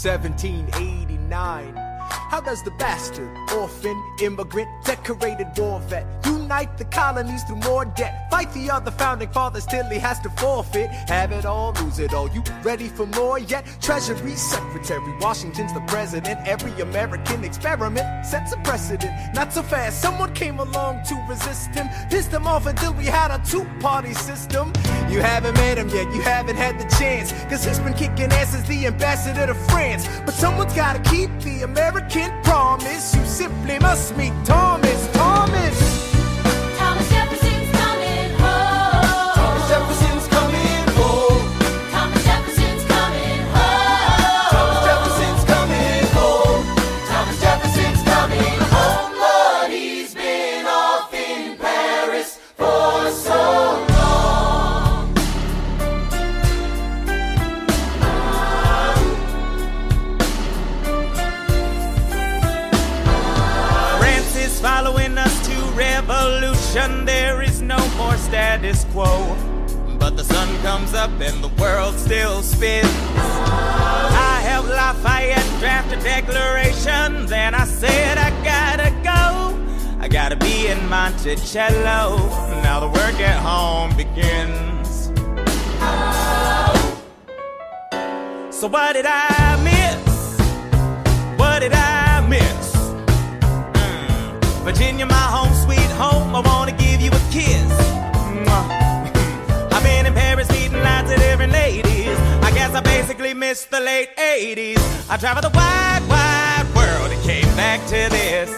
1789. How does the bastard, orphan, immigrant, decorated war vet unite the colonies through more debt? Fight the other founding fathers till he has to forfeit. Have it all, lose it all. You ready for more yet? Treasury Secretary, Washington's the president. Every American experiment sets a precedent. Not so fast, someone came along to resist him. Pissed him off until we had a two-party system. You haven't met him yet, you haven't had the chance, cause he's been kicking ass as the ambassador to France. But someone's gotta keep the American promise. You simply must meet Thomas. Thomas Jefferson's coming home. Thomas Jefferson's coming home. Thomas Jefferson's coming home. Thomas Jefferson's coming home. Thomas Jefferson's coming home. Lord, he's been off in Paris for so long. France is following us to revolution. There is no more status quo. But the sun comes up and the world still spins. I helped Lafayette draft a declaration. Then I said I gotta go. I gotta be in Monticello. Now the work at home begins. So what did I miss? What did I miss? Virginia, my home sweet home, I wanna give you a kiss. I've been in Paris meeting lots of different ladies. I guess I basically missed the late 80s. I traveled the wide, wide world and came back to this.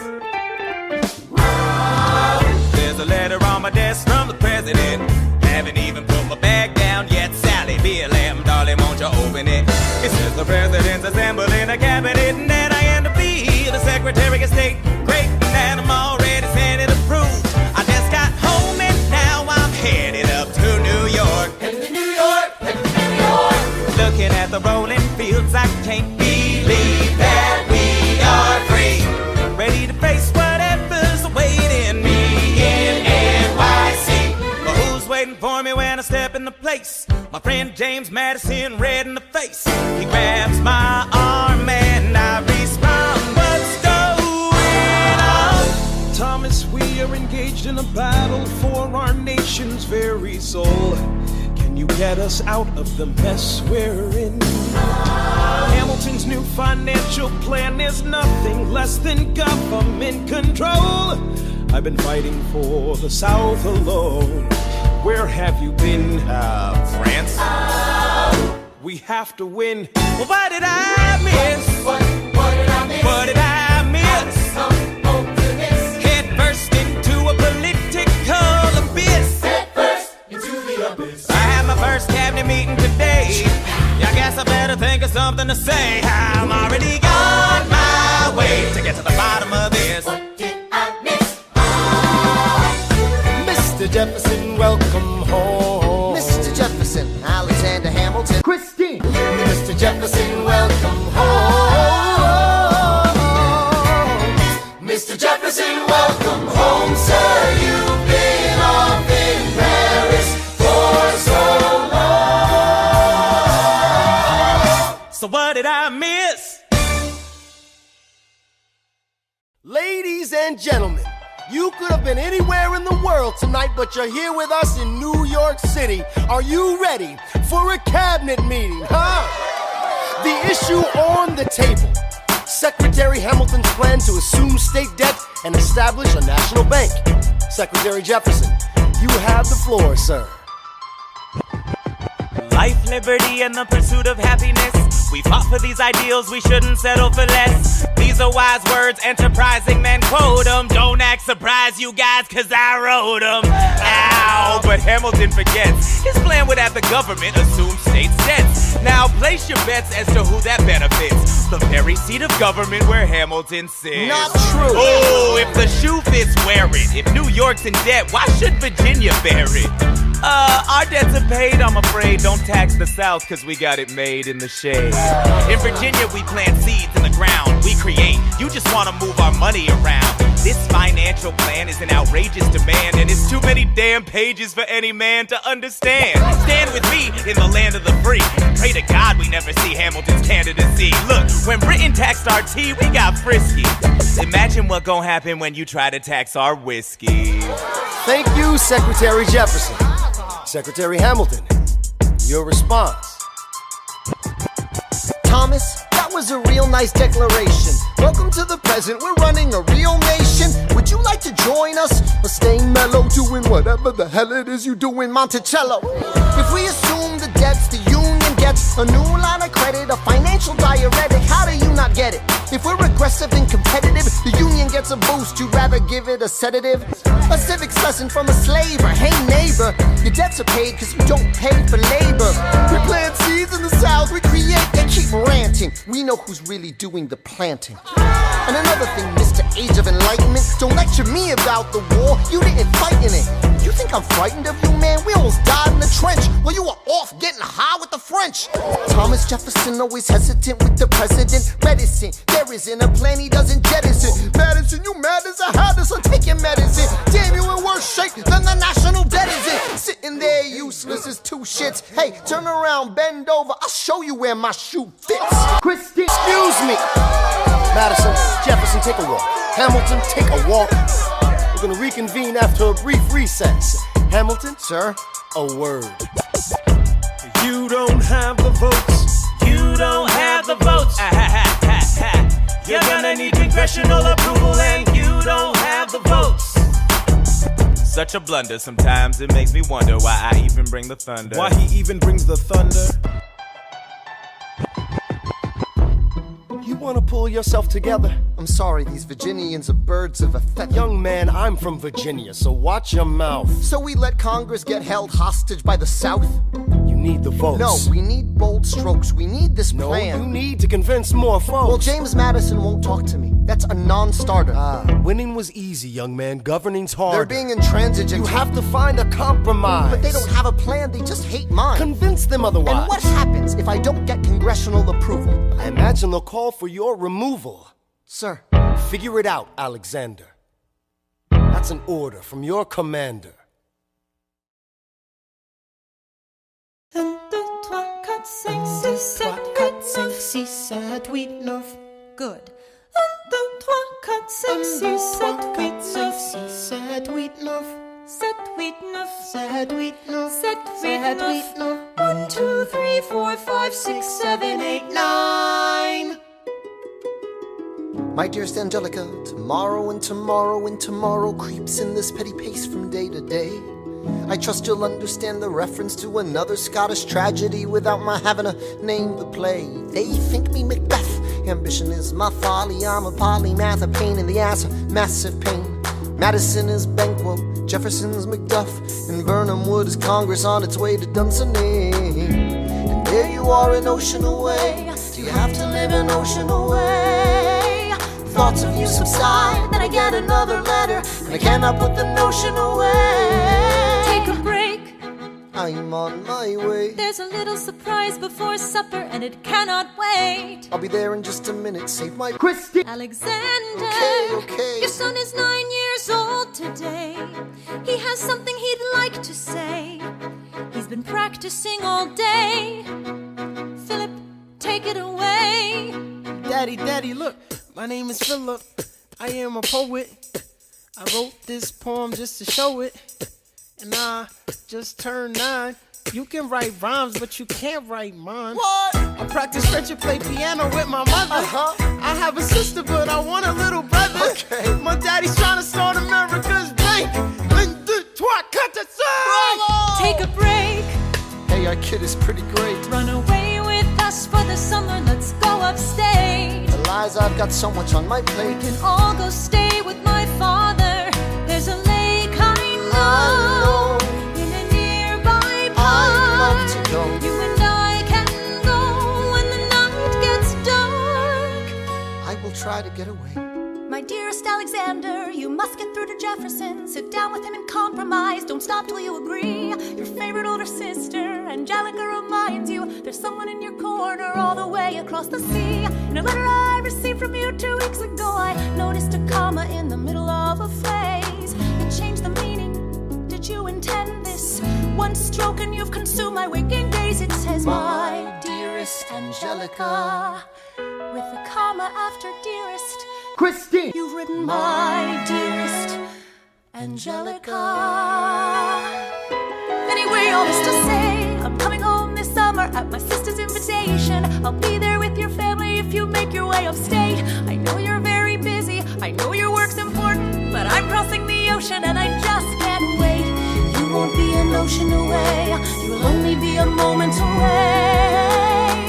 There's a letter on my desk from the president. Haven't even put my bag down yet. Sally BLM, darling, won't you open it? It says the president's assembling a cabinet, and then I end up being the Secretary of State. Great, and I'm already Senate approved. I just got home and now I'm headed up to New York. Headed to New York, headed to New York. Looking at the rolling fields, I can't believe that we are free. Ready to face whatever's awaiting me in NYC. But who's waiting for me when I step into place? My friend James Madison, red in the face. He grabs my arm and I respond, what's going on? Thomas, we are engaged in a battle for our nation's very soul. Can you get us out of the mess we're in? Hamilton's new financial plan is nothing less than government control. I've been fighting for the South alone. Where have you been? France? We have to win. Well, what did I miss? What did I miss? What did I miss? Come home to this. Head first into a political abyss. Head first into the abyss. I had my first cabinet meeting today. I guess I better think of something to say. I'm already on my way to get to the bottom of this. What did I miss? Mr. Jefferson, welcome home. Mr. Jefferson, Alexander Hamilton, Christine. Mr. Jefferson, welcome home. Mr. Jefferson, welcome home, sir. You've been off in Paris for so long. So what did I miss? Ladies and gentlemen, you could have been anywhere in the world tonight, but you're here with us in New York City. Are you ready for a cabinet meeting, huh? The issue on the table: Secretary Hamilton's plan to assume state debt and establish a national bank. Secretary Jefferson, you have the floor, sir. Life, liberty, and the pursuit of happiness. We fought for these ideals, we shouldn't settle for less. These are wise words, enterprising men quote them. Don't act surprised, you guys, cause I wrote them. Ow, but Hamilton forgets. His plan would have the government assume state debts. Now place your bets as to who that benefits. The very seat of government where Hamilton sits. Not true. Oh, if the shoe fits, wear it. If New York's in debt, why should Virginia bear it? Our debts are paid, I'm afraid. Don't tax the South, cause we got it made in the shade. In Virginia, we plant seeds in the ground. We create. You just wanna move our money around. This financial plan is an outrageous demand, and it's too many damn pages for any man to understand. Stand with me in the land of the free. Pray to God we never see Hamilton's candidacy. Look, when Britain taxed our tea, we got frisky. Imagine what gon' happen when you try to tax our whiskey. Thank you, Secretary Jefferson. Secretary Hamilton, your response. Thomas, that was a real nice declaration. Welcome to the present, we're running a real nation. Would you like to join us? Or stay mellow, doing whatever the hell it is you do in Monticello? If we assume the debts the union gets, a new line of credit, a financial diuretic, how do you not get it? If we're aggressive and competitive, the union gets a boost, you'd rather give it a sedative? A civics lesson from a slaver. Hey neighbor, your debts are paid cause you don't pay for labor. We plant seeds in the south, we create, they keep ranting. We know who's really doing the planting. And another thing, Mr. Age of Enlightenment, don't lecture me about the war, you didn't fight in it. You think I'm frightened of you, man? We almost died in the trench while you were off getting high with the French. Thomas Jefferson always hesitant with the president, reticent. There isn't a plan he doesn't jettison. Madison, you mad as a hat, so take your medicine. Damn, you in worse shape than the national debt is in. Sitting there useless as two shits. Hey, turn around, bend over, I'll show you where my shoe fits. Christy, excuse me. Madison, Jefferson, take a walk. Hamilton, take a walk. We're gonna reconvene after a brief recess. Hamilton, sir, a word. You don't have the votes. You don't have the votes. You're gonna need congressional approval, and you don't have the votes. Such a blunder, sometimes it makes me wonder why I even bring the thunder. Why he even brings the thunder? You wanna pull yourself together? I'm sorry, these Virginians are birds of a feather. Young man, I'm from Virginia, so watch your mouth. So we let Congress get held hostage by the South? You need the votes. No, we need bold strokes. We need this plan. No, you need to convince more folks. Well, James Madison won't talk to me. That's a non-starter. Winning was easy, young man. Governing's hard. They're being intransigent. You have to find a compromise. But they don't have a plan. They just hate mine. Convince them otherwise. And what happens if I don't get congressional approval? I imagine they'll call for your removal. Sir. Figure it out, Alexander. That's an order from your commander. 1, 2, 3, 4, 5, 6, 7, 8, 9. 6, 7, 8, 9. Good. 1, 2, 3, 4, 5, 6, 7, 8, 9. 6, 7, 8, 9. 7, 8, 9. 7, 8, 9. 7, 8, 9. 1, 2, 3, 4, 5, 6, 7, 8, 9. My dearest Angelica, tomorrow and tomorrow and tomorrow creeps in this petty pace from day to day. I trust you'll understand the reference to another Scottish tragedy without my having to name the play. They think me Macbeth, ambition is my folly. I'm a polymath, a pain in the ass, a massive pain. Madison is Banquo, Jefferson's Macduff, and Burnham Wood is Congress on its way to Dunsinane. And there you are an ocean away. Do you have to live an ocean away? Thoughts of you subside, then I get another letter, and I cannot put the notion away. Take a break. I'm on my way. There's a little surprise before supper, and it cannot wait. I'll be there in just a minute. Save my Christy. Alexander, Okay. your son is 9 years old today. He has something he'd like to say. He's been practicing all day. Philip, take it away. Daddy, look, my name is Philip. I am a poet. I wrote this poem just to show it. And I just turned 9. You can write rhymes, but you can't write mine. What? I practice French and play piano with my mother. I have a sister, but I want a little brother. Okay. My daddy's trying to start America's bank. 1, 2, 3, 4. Take a break. Hey, our kid is pretty great. Run away with us for the summer. Let's go upstate. Eliza, I've got so much on my plate. We can all go stay with my father. There's a lake I know in a nearby park. I'd love to go. You and I can go when the night gets dark. I will try to get away. My dearest Alexander, you must get through to Jefferson. Sit down with him and compromise. Don't stop till you agree. Your favorite older sister, Angelica, reminds you there's someone in your corner all the way across the sea. In a letter I received from you 2 weeks ago, I noticed a comma in the middle of a phrase. It changed the meaning. Did you intend this? One stroke and you've consumed my waking days. It says, my dearest Angelica, with a comma after dearest. Christine! You've written my dearest Angelica. Anyway, all this to say, I'm coming home this summer at my sister's invitation. I'll be there with your family if you make your way upstate. I know you're very busy, I know your work's important, but I'm crossing the ocean and I just can't wait. You won't be an ocean away, you'll only be a moment away.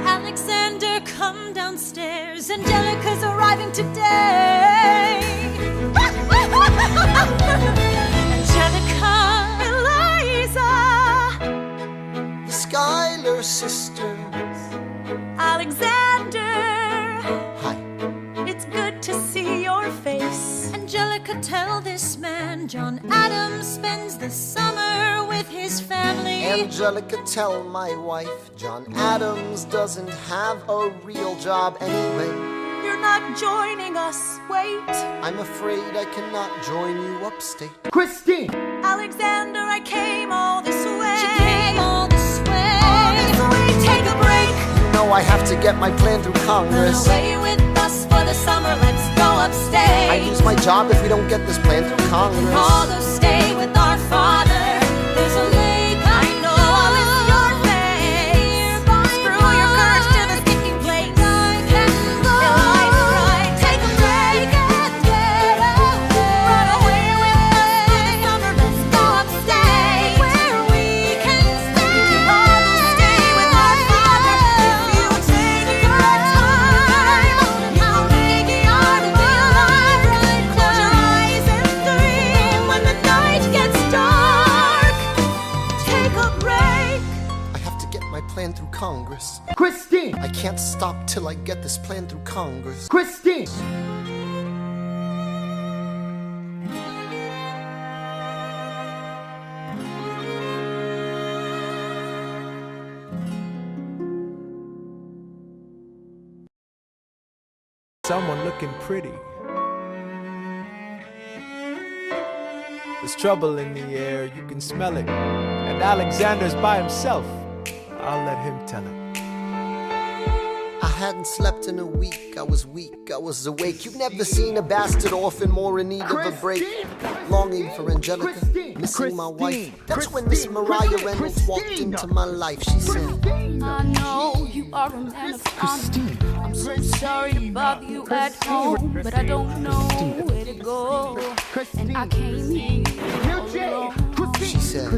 Alexander, come downstairs, Angelica's arriving today. Angelica, Eliza, The Schuyler sisters. Alexander, Hi. it's good to see your face. Angelica, tell this man John Adams spends the summer with his family. Angelica, tell my wife John Adams doesn't have a real job anyway. You're not joining us, wait. I'm afraid I cannot join you upstate. Christine! Alexander, I came all this way. She came all this way. All this way, take a break. You know I have to get my plan through Congress. Run away with us for the summer, let's go upstate. I lose my job if we don't get this plan through Congress. Although stay with our father, there's a lake I know I'll miss your face. Screw your courage to the sticking place. Eliza, right, take a break and get away. Run away with us for the summer, let's go upstate, where we can stay. Although stay with our father, if you take your time, how big you are to be alive. Close your eyes and dream when the night gets dark. Take a break. I have to get my plan through Congress. Christine! I can't stop till I get this plan through Congress. Christine! Someone looking pretty. There's trouble in the air, you can smell it. And Alexander's by himself. I'll let him tell it. I hadn't slept in a week, I was weak, I was awake. You've never seen a bastard orphan more in need of a break. Longing for Angelica, missing my wife. That's when Miss Mariah Reynolds walked into my life. She said, I know you are a man of honor. I'm so sorry to bother you at home, but I don't know where to go. And I came here alone. she said,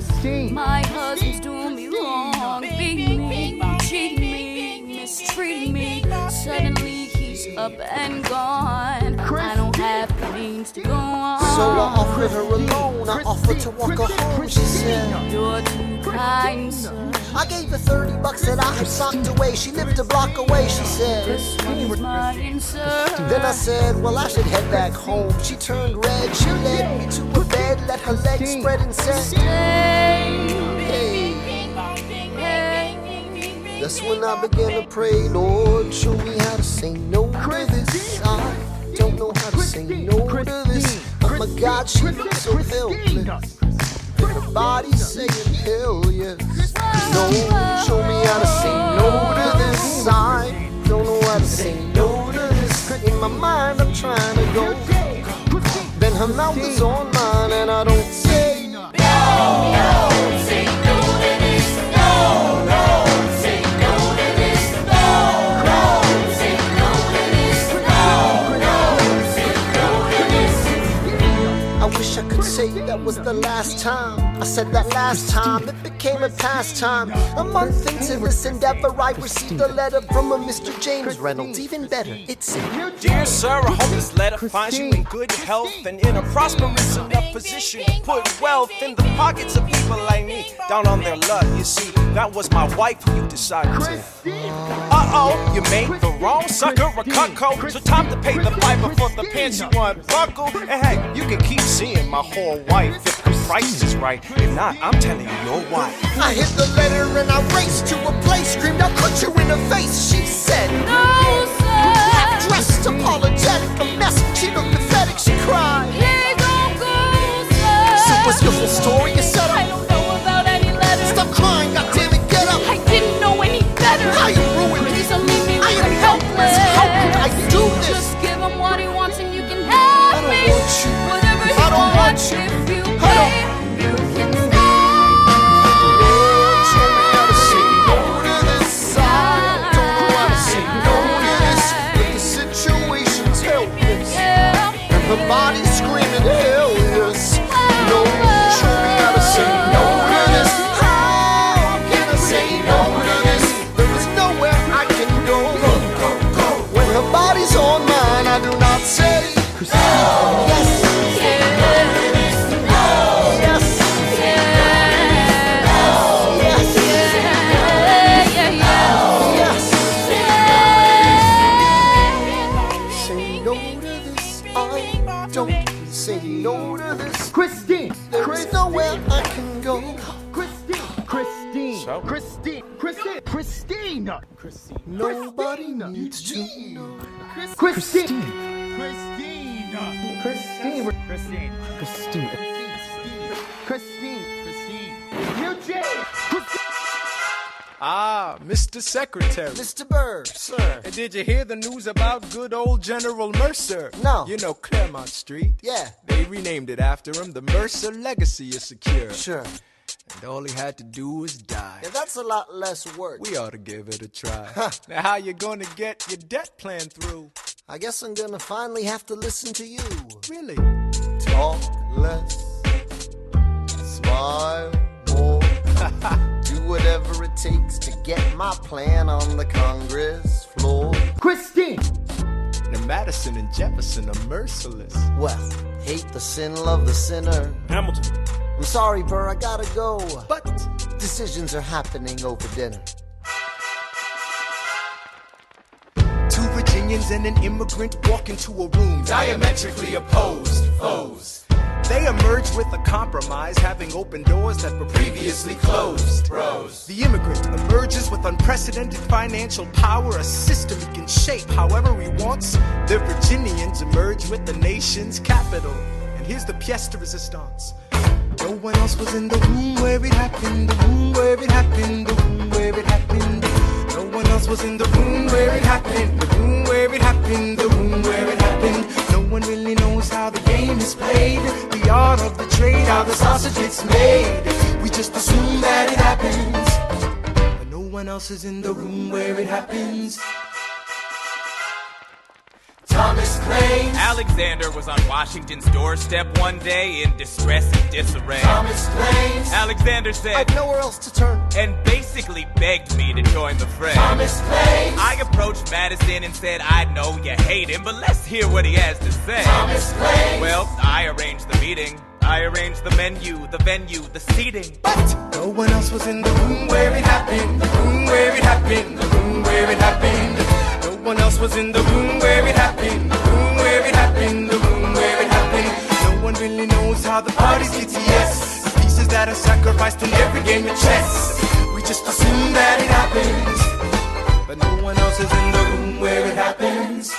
My husband's doing me wrong, beating me, cheating me, mistreating me. Suddenly he's up and gone. I don't have the means to go on. so I offered her a loan. I offered to walk her home. She said, You're too kind, sir. I gave her $30 that I had socked away. She lived a block away. She said, This one's mine, sir. then I said, well, I should head back home. She turned red. She led me to a bed, let her legs spread and said, Stay. that's when I began to pray, Lord, show me how to say no to this. I don't know how to say no to this. Oh my God, she looks so helpless. Her body saying hell yes. No, show me how to say no to this. I don't know how to say no to this. In my mind, I'm trying to go. Then her mouth is on mine, and I don't say no. I wish I could say that was the last time I said that last time. It became a pastime. A month into this endeavor, I received a letter from a Mr. James Reynolds. Even better, it said, Dear sir, I hope this letter finds you in good health and in a prosperous enough position to put wealth in the pockets of people like me, down on their luck. You see, that was my wife who you decided to. Uh-oh, you made the wrong sucker a cuckold. So time to pay the piper for the pants you unbuckle. And hey, you can keep seeing my whole wife if the price is right. If not, I'm telling you your wife. I hit the letter and I raced to a place, screamed, I'll cut you in the face. She said, No, sir. dressed apologetic, a mess. She looked pathetic, she cried. Here don't go, sir. So what's your full story? You set I up. don't know about any letters. Stop crying, goddammit, get up. I didn't know any better. How you ruined me? Please don't leave me I with am him helpless. How could I do this? Just give him what he wants and you can have I don't me. want you. Whatever he I don't want wants, you. if you I don't- pay, you can stay. Lord, show me how to say no to this. I don't know how to say no to this. But the situation's helpless. Yeah. And the body's screaming, hell yes. Lord, show me how to say no to this. How can I say no to this? There is nowhere I can go. When her body's on mine, I do not say yes. Say no to this. I don't say no to this. Christine, there is nowhere I can go. Christine. Nobody needs to know. Christine. Eugene. Ah, Mr. Secretary. Mr. Bird, sir. And did you hear the news about good old General Mercer? No. You know Claremont Street? Yeah. They renamed it after him. The Mercer legacy is secure. Sure. And all he had to do was die. Yeah, that's a lot less work. We ought to give it a try. Now, how you gonna get your debt plan through? I guess I'm gonna finally have to listen to you. Really? Talk less, smile more. Do whatever it takes to get my plan on the Congress floor. Christine! Now, Madison and Jefferson are merciless. Well, hate the sin, love the sinner. Hamilton. I'm sorry, Burr, I gotta go. But Decisions are happening over dinner. two Virginians and an immigrant walk into a room diametrically opposed foes. They emerged with a compromise, having opened doors that were previously closed. Bros. The immigrant emerges with unprecedented financial power, a system he can shape however he wants. The Virginians emerge with the nation's capital. And here's the pièce de résistance. No one else was in the room where it happened, the room where it happened, the room where it happened. No one else was in the room where it happened, the room where it happened, the room where it happened. No one really knows how the game is played, the art of the trade, how the sausage gets made. We just assume that it happens, but no one else is in the room where it happens. Thomas claims Alexander was on Washington's doorstep one day in distress and disarray. Thomas claims Alexander said, I've nowhere else to turn. and basically begged me to join the fray. Thomas claims I approached Madison and said, I know you hate him, but let's hear what he has to say. Thomas claims Well, I arranged the meeting. I arranged the menu, the venue, the seating. But no one else was in the room where it happened, the room where it happened, the room where it happened. No one else was in the room where it happened, the room where it happened, the room where it happened. No one really knows how the parties get to yes. The pieces that are sacrificed in every game of chess. We just assume that it happens, but no one else is in the room where it happens.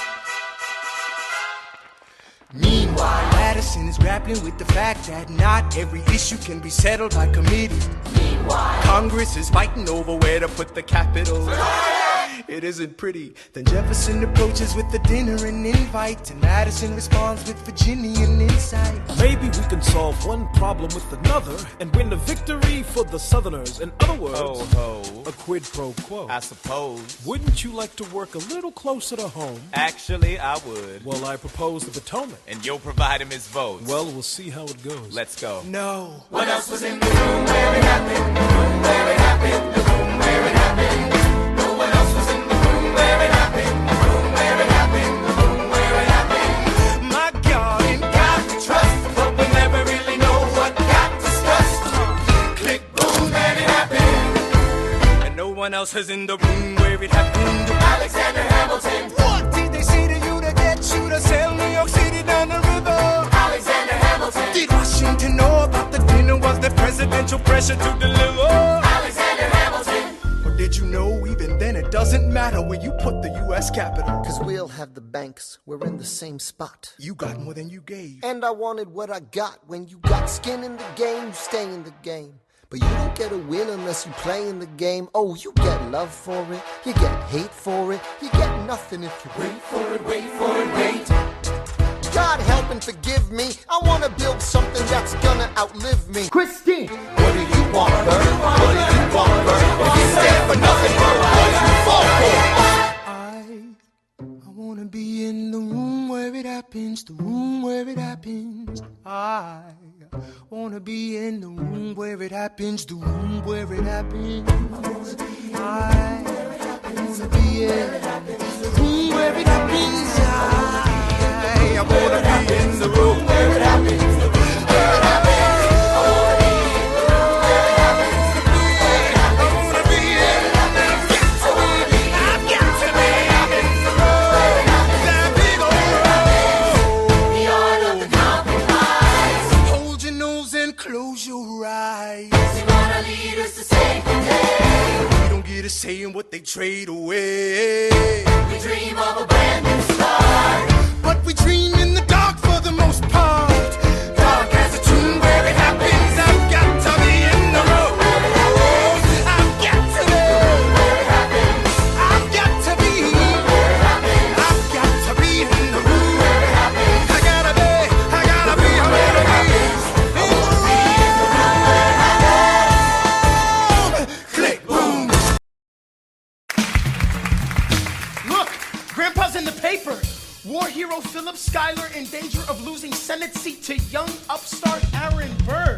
Meanwhile, Madison is grappling with the fact that not every issue can be settled by committee. Meanwhile, Congress is fighting over where to put the capital. It isn't pretty. Then Jefferson approaches with the dinner and invite, and Madison responds with Virginian insight. Maybe we can solve one problem with another and win a victory for the Southerners. In other words, Ho, a quid pro quo. I suppose. Wouldn't you like to work a little closer to home? Actually, I would. Well, I propose the Potomac. And you'll provide him his votes. Well, we'll see how it goes. Let's go. No. What else was in the room where it happened? The room where it happened. The room where it happened. No one else was in the room where it happened. The room where it happened. The room where it happened. My God, And got to trust, but we never really know what got discussed. Click, boom, and it happened. and no one else is in the room where it happened. Alexander Hamilton. What did they say to you to get you to sail New York City down the river? Alexander Hamilton. Did Washington know about the dinner? Was there presidential pressure to deliver? Alexander Hamilton. Or did you know even then it doesn't matter where you put the U.S. Capitol. Cause we'll have the banks, we're in the same spot. You got more than you gave. And I wanted what I got. When you got skin in the game, you stay in the game. But you don't get a win unless you play in the game. Oh, you get love for it, you get hate for it, you get nothing if you wait for it, wait for it, wait. God help and forgive me, I wanna build something that's gonna outlive me. Christine, what do you want, Bert? What do you want, Bert? If you stand for nothing, Bert, what do you fall for? I wanna be in the room where it happens, the room where it happens. I wanna be in the room where it happens, the room where it happens. I wanna be in the room where it happens. I wanna be in the room where it happens, the room where it happens. I wanna be in the room where it happens, the room where it happens. I wanna be in the room where it happens. I've got to be in the room where it happens. That big old room. The art of the compromise. Hold your nose and close your eyes. They wanna lead us to save the day. We don't get a say in what they trade away. We dream of a brand new start. But we dream in the dark for the most part. Dark as a tomb where it happens. I've got to be in the room. I've got to be where it happens. I've got to be where it happens. I've got to be in the room where it happens. I gotta be where it happens. In the room. Click, boom. Look, Grandpa's in the paper. War hero Philip Schuyler in danger of losing Senate seat to young upstart Aaron Burr.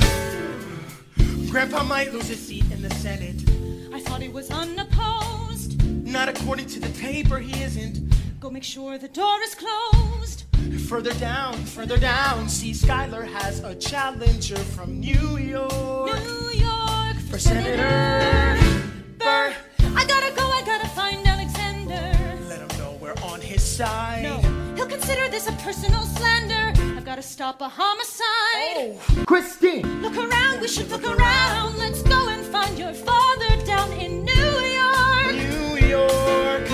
Grandpa might lose his seat in the Senate. I thought he was unopposed. Not according to the paper, he isn't. Go make sure the door is closed. Further down, see Schuyler has a challenger from New York. New York For Senator Burr. I gotta find Alexander. Let him know we're on his side. No, he'll consider this a personal slander. I've gotta stop a homicide. Oh, Christine, Look around, we should look around. Let's go and find your father down in New York. New York.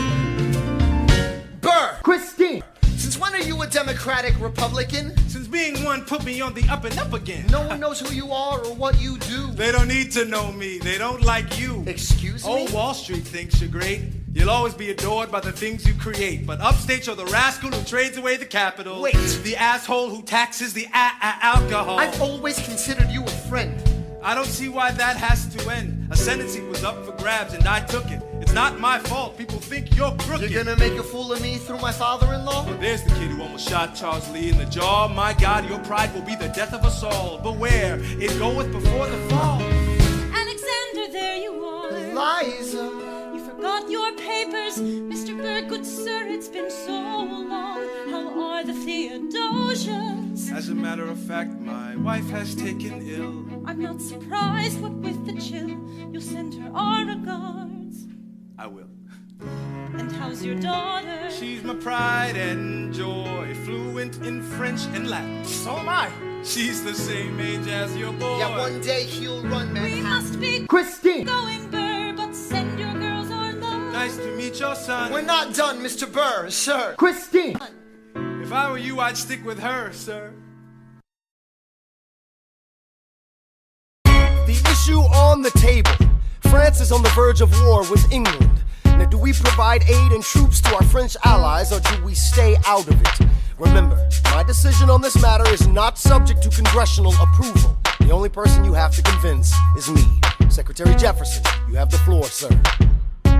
Burr, Christine. Since when are you a Democratic Republican? Since being one put me on the up and up again. No one knows who you are or what you do. They don't need to know me. They don't like you. Excuse me? Old Wall Street thinks you're great. You'll always be adored by the things you create. But upstate, you're the rascal who trades away the capital. Wait. The asshole who taxes the alcohol. I've always considered you a friend. I don't see why that has to end. A Senate seat was up for grabs and I took it. It's not my fault. People think you're crooked. You're gonna make a fool of me through my father-in-law? Well, there's the kid who almost shot Charles Lee in the jaw. My God, your pride will be the death of us all. Beware, it goeth before the fall. Alexander, there you are. Eliza. You forgot your papers, Mr. Burr, good sir, it's been so long. How are the Theodosians? As a matter of fact, my wife has taken ill. I'm not surprised, what with the chill, you'll send her our regards. I will. And how's your daughter? She's my pride and joy, fluent in French and Latin. So am I. She's the same age as your boy. Yeah, one day he'll run We Manhattan. must be Christine! going, Burr, but send your girls our love. Nice to meet your son. We're not done, Mr. Burr, sir. Christine! If I were you, I'd stick with her, sir. The issue on the table. France is on the verge of war with England. Now, do we provide aid and troops to our French allies, or do we stay out of it? Remember, my decision on this matter is not subject to congressional approval. The only person you have to convince is me. Secretary Jefferson, you have the floor, sir.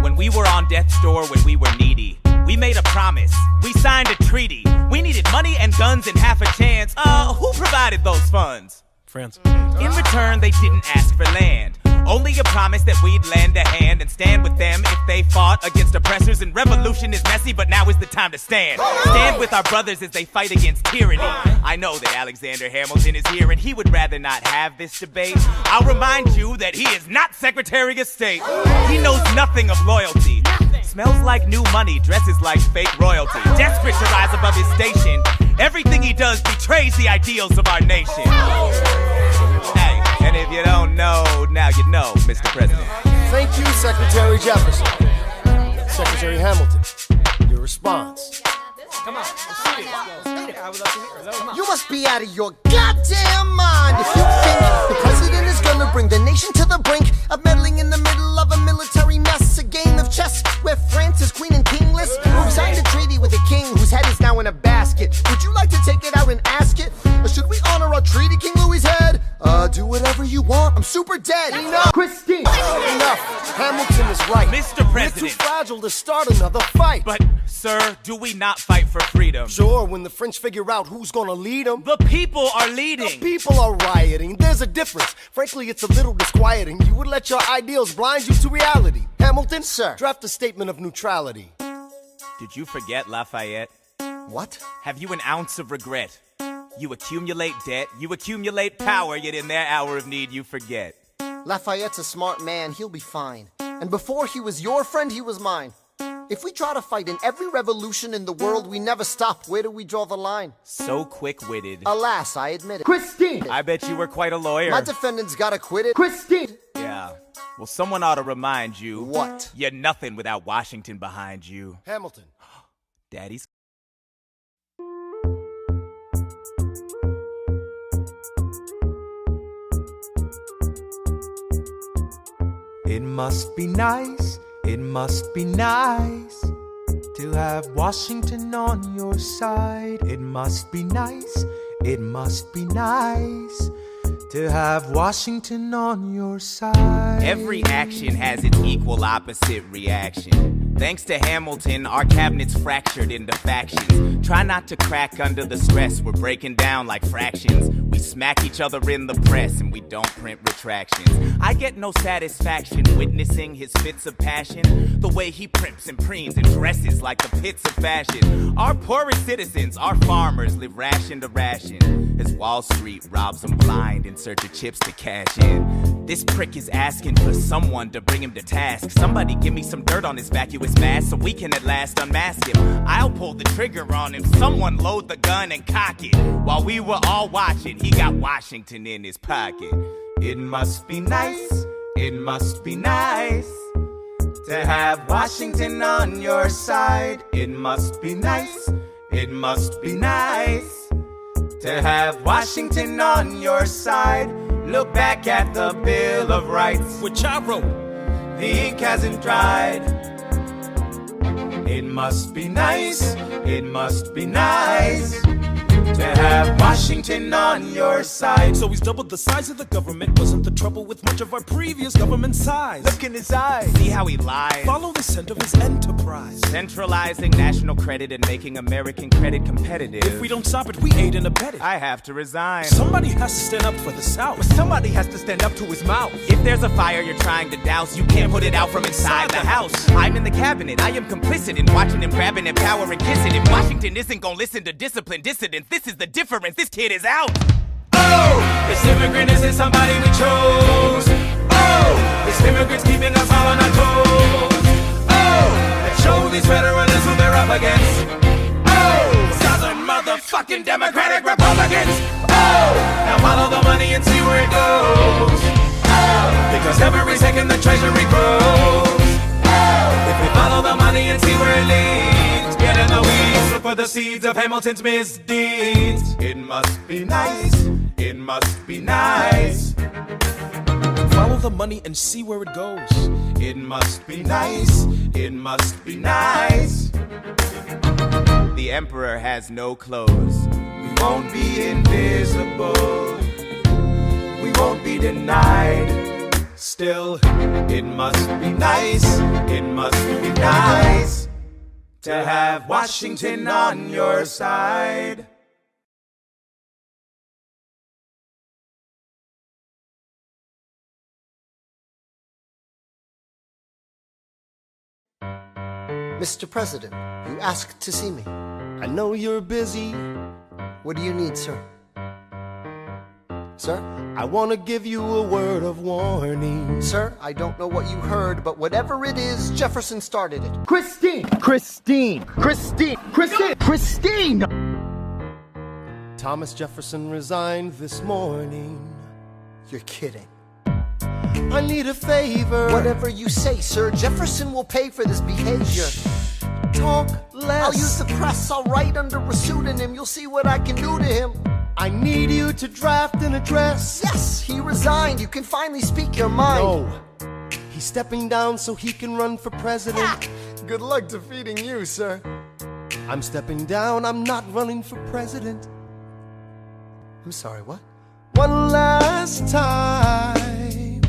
When we were on death's door, when we were needy, we made a promise. We signed a treaty. We needed money and guns and half a chance. Who provided those funds? France. In return, they didn't ask for land. Only a promise that we'd lend a hand and stand with them if they fought against oppressors. And revolution is messy, but now is the time to stand. Stand with our brothers as they fight against tyranny. I know that Alexander Hamilton is here and he would rather not have this debate. I'll remind you that he is not Secretary of State. He knows nothing of loyalty. Smells like new money, dresses like fake royalty. Desperate to rise above his station. Everything he does betrays the ideals of our nation. Hey, and if you don't know, now you know, Mr. President. Thank you, Secretary Jefferson. Secretary Hamilton, your response. You must be out of your goddamn mind if you think the president is gonna bring the nation to the brink of meddling in the middle of a military mess, a game of chess where France is queen and kingless. We've signed a treaty with a king whose head is now in a basket. Would you like to take it out and ask it? Or should we honor our treaty, King Louis's head? Do whatever you want. I'm super dead. Enough. Christine. Enough. Hamilton is right. Mr. We're President. too fragile to start another fight. But, sir, do we not fight for freedom? Sure, when the French figure out who's gonna lead them. The people are leading. People are rioting. There's a difference. Frankly, it's a little disquieting. You would let your ideals blind you to reality. Hamilton, Sir. draft a statement of neutrality. Did you forget Lafayette? What? Have you an ounce of regret? You accumulate debt, you accumulate power, yet in their hour of need you forget. Lafayette's a smart man. He'll be fine. And before he was your friend, he was mine. If we try to fight in every revolution in the world, we never stop. Where do we draw the line? So quick-witted. Alas, I admit it. Christine! I bet you were quite a lawyer. My defendants got acquitted. Christine! Yeah. Well, someone ought to remind you. What? You're nothing without Washington behind you. Hamilton. Daddy's. It must be nice, it must be nice to have Washington on your side. It must be nice, it must be nice to have Washington on your side. Every action has its equal opposite reaction. Thanks to Hamilton, our cabinet's fractured into factions. Try not to crack under the stress, we're breaking down like fractions. We smack each other in the press and we don't print retractions. I get no satisfaction witnessing his fits of passion. The way he primps and preens and dresses like the pits of fashion. Our poorest citizens, our farmers, live ration to ration as Wall Street robs them blind in search of chips to cash in. This prick is asking for someone to bring him to task. Somebody give me some dirt on his vacuous mask so we can at last unmask him. I'll pull the trigger on him. Someone load the gun and cock it. While we were all watching, he got Washington in his pocket. It must be nice, it must be nice to have Washington on your side. It must be nice, it must be nice to have Washington on your side. Look back at the Bill of Rights, Which I wrote. the ink hasn't dried. It must be nice, it must be nice to have Washington on your side. So he's doubled the size of the government. Wasn't the trouble with much of our previous government size? Look in his eyes, see how he lies. Follow the scent of his enterprise. Centralizing national credit and making American credit competitive. If we don't stop it, we aid and abet it. I have to resign. Somebody has to stand up for the South. Somebody has to stand up to his mouth. If there's a fire you're trying to douse, you can't put it out from inside the house. I'm in the cabinet, I am complicit in watching him grabbing at power and kissing it. Washington isn't gonna listen to disciplined dissidents. This is the difference, this kid is out. Oh, this immigrant isn't somebody we chose. Oh, this immigrant's keeping us all on our toes. Oh, let's show these federalists who they're up against. Oh, Southern motherfucking Democratic Republicans. Oh, now follow the money and see where it goes. Oh, because every second the treasury grows. Oh, if we follow the money and see where it leads, get in the weeds, look for the seeds of Hamilton's misdeeds. It must be nice, it must be nice. Follow the money and see where it goes. It must be nice, it must be nice. The emperor has no clothes. We won't be invisible. We won't be denied. Still, it must be nice, it must be nice to have Washington on your side. Mr. President, you asked to see me. I know you're busy. What do you need, sir? Sir? I want to give you a word of warning. Sir, I don't know what you heard, but whatever it is, Jefferson started it. Christine! Christine! Christine! Christine! Christine! Thomas Jefferson resigned this morning. You're kidding. I need a favor. Whatever you say, sir. Jefferson will pay for this behavior. Talk less. I'll use the press. I'll write under a pseudonym. You'll see what I can do to him. I need you to draft an address. Yes, he resigned. You can finally speak your mind. No. He's stepping down so he can run for president. Good luck defeating you, sir. I'm stepping down. I'm not running for president. I'm sorry, what? One last time.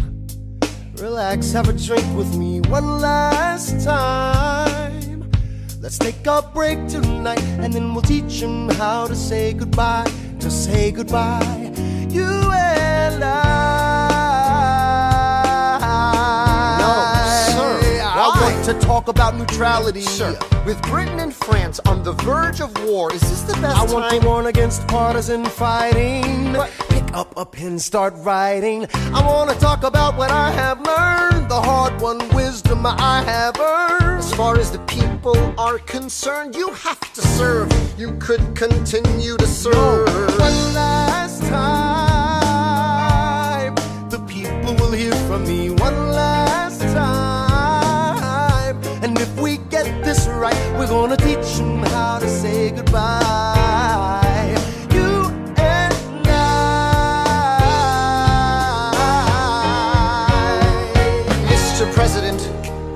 Relax, have a drink with me. One last time. Let's take a break tonight, and then we'll teach him how to say goodbye. To say goodbye, you and I. No, sir. I want to talk about neutrality. Sir, with Britain and France on the verge of war, is this the best I want time? to warn against partisan fighting. But- Pick up a pen, start writing. I want to talk about what I have learned, the hard-won wisdom I have earned. As far as the people are concerned, you have to serve. You could continue to serve. One last time, the people will hear from me. One last time, and if we get this right, we're gonna teach them how to say goodbye. You and I. Mr. President,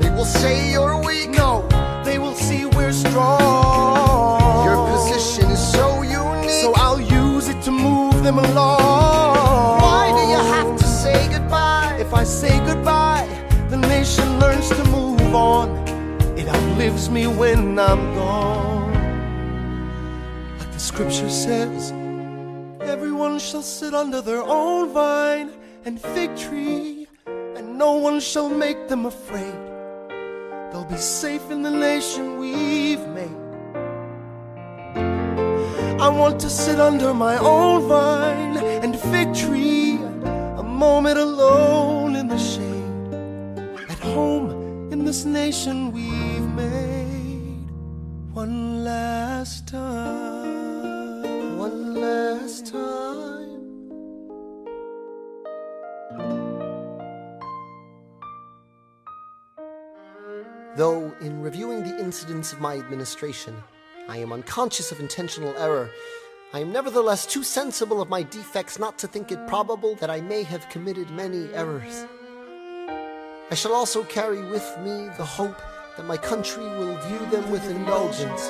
they will say you're weak. No, they will see we're strong. Your position is so unique. So I'll use it to move them along. Why do you have to say goodbye? If I say goodbye, the nation learns to move on. It outlives me when I'm gone. Like the scripture says, everyone shall sit under their own vine and fig tree, and no one shall make them afraid. They'll be safe in the nation we've made. I want to sit under my own vine and fig tree, a moment alone in the shade, at home in this nation we've made. One last time. One last time. Though, in reviewing the incidents of my administration, I am unconscious of intentional error, I am nevertheless too sensible of my defects not to think it probable that I may have committed many errors. I shall also carry with me the hope that my country will view them with indulgence,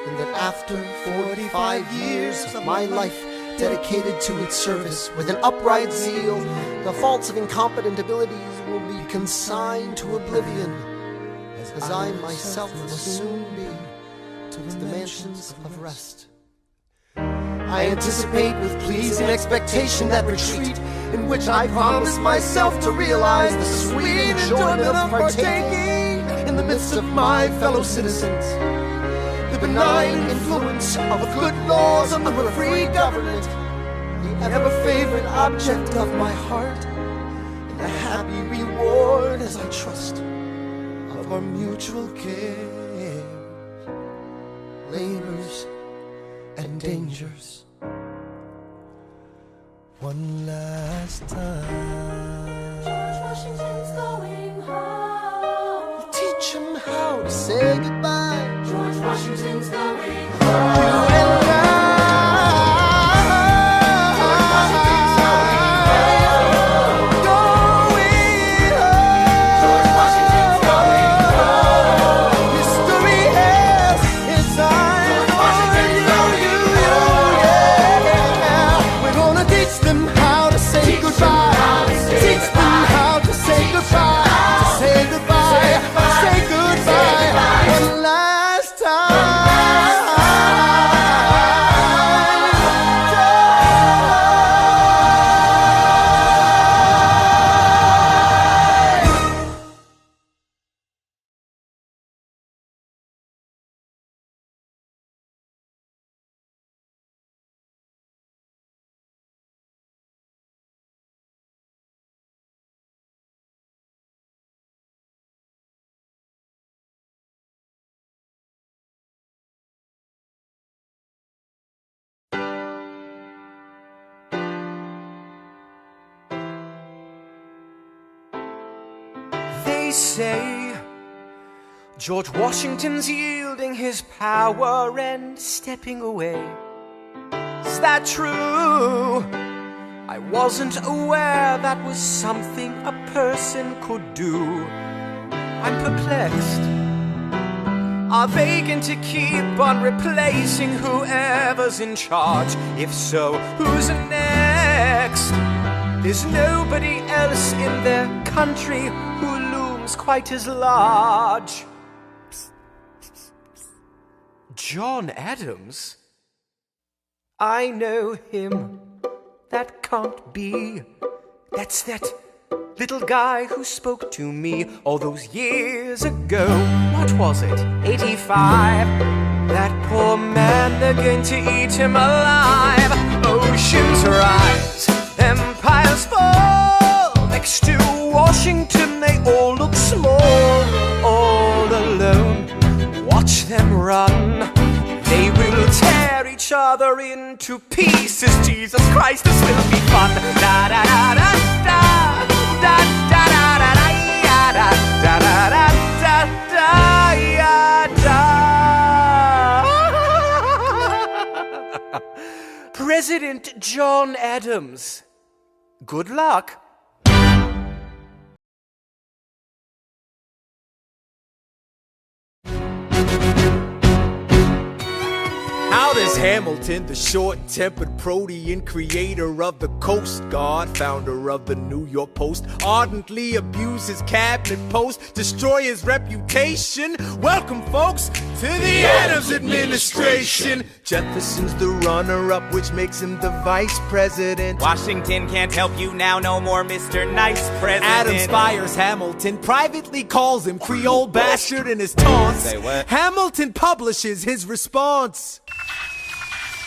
and that after 45 years of my life dedicated to its service with an upright zeal, the faults of incompetent abilities will be consigned to oblivion, as I myself will soon be to the mansions of rest. I anticipate with pleasing expectation that retreat in which I promise myself to realize the sweet enjoyment of partaking in the midst of my fellow citizens, the benign influence of good laws under a free government, the ever-favorite object of my heart, and the happy reward, as I trust, of our mutual care, labors and dangers. One last time. George Washington's going home. Teach him how to say goodbye. George Washington's going You home. and I. George Washington's going home. History has its eyes on you, yeah. We're gonna teach them how to say goodbye. Teach them how to say goodbye. To say goodbye. Say goodbye. One last time. say George Washington's yielding his power and stepping away. Is that true? I wasn't aware that was something a person could do. I'm perplexed. Are they going to keep on replacing whoever's in charge? If so, who's next? There's nobody else in their country who looms quite as large. John Adams? I know him. That can't be. That's that little guy who spoke to me all those years ago. What was it? 85. That poor man, they're going to eat him alive. Oceans rise, empires fall. Next to Washington, they all look small. All alone, watch them run. They will tear each other into pieces. Jesus Christ, this will be fun. Da da da da da da da da da da da da da da. President John Adams. Good luck. How does Hamilton, the short-tempered protean creator of the Coast Guard, founder of the New York Post, ardently abuse his cabinet post, destroy his reputation? Welcome, folks, to the Adams administration. Jefferson's the runner-up, which makes him the vice president. Washington can't help you now, no more Mr. Nice President. Adams fires Hamilton, privately calls him Creole bastard in his taunts. Say what? Hamilton publishes his response.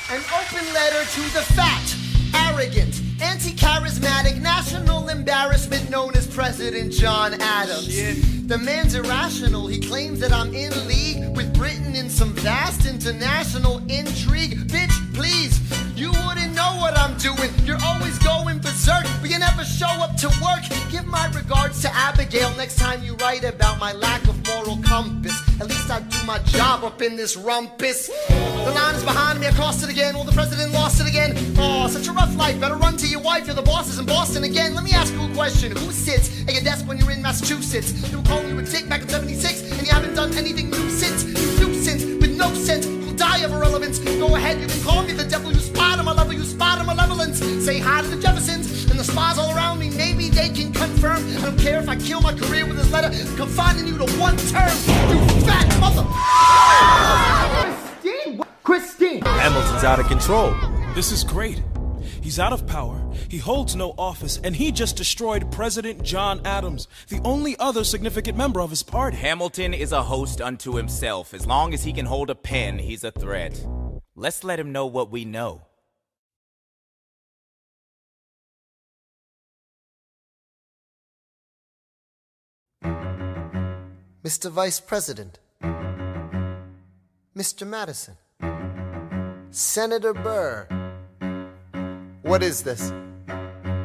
An open letter to the fat, arrogant, anti-charismatic, national embarrassment known as President John Adams. The man's irrational. He claims that I'm in league with Britain in some vast international intrigue. Bitch, please, you wouldn't know what I'm doing. You're always going berserk, but you never show up to work. Give my regards to Abigail next time you write about my lack of moral compass. At least I do my job up in this rumpus. The line is behind me, I crossed it again. Well, the president lost it again. Oh, such a rough life. Better run to your wife. You're the bosses in Boston again. Let me ask you a question. Who sits at your desk when you're in Massachusetts? You were calling you a dick back in 76, and you haven't done anything new since. You nuisance with no sense. You'll die of irrelevance. Go ahead, you can call me the devil. You spot him, I love you. Spot him, malevolence. Say hi to the Jeffersons and the spies all around me. Maybe they can confirm. I don't care if I kill my career with this letter, confining you to one term. You fat mother. Christine! Hamilton's out of control. This is great. He's out of power, he holds no office, and he just destroyed President John Adams, the only other significant member of his party. Hamilton is a host unto himself. As long as he can hold a pen, he's a threat. Let's let him know what we know. Mr. Vice President, Mr. Madison, Senator Burr. What is this?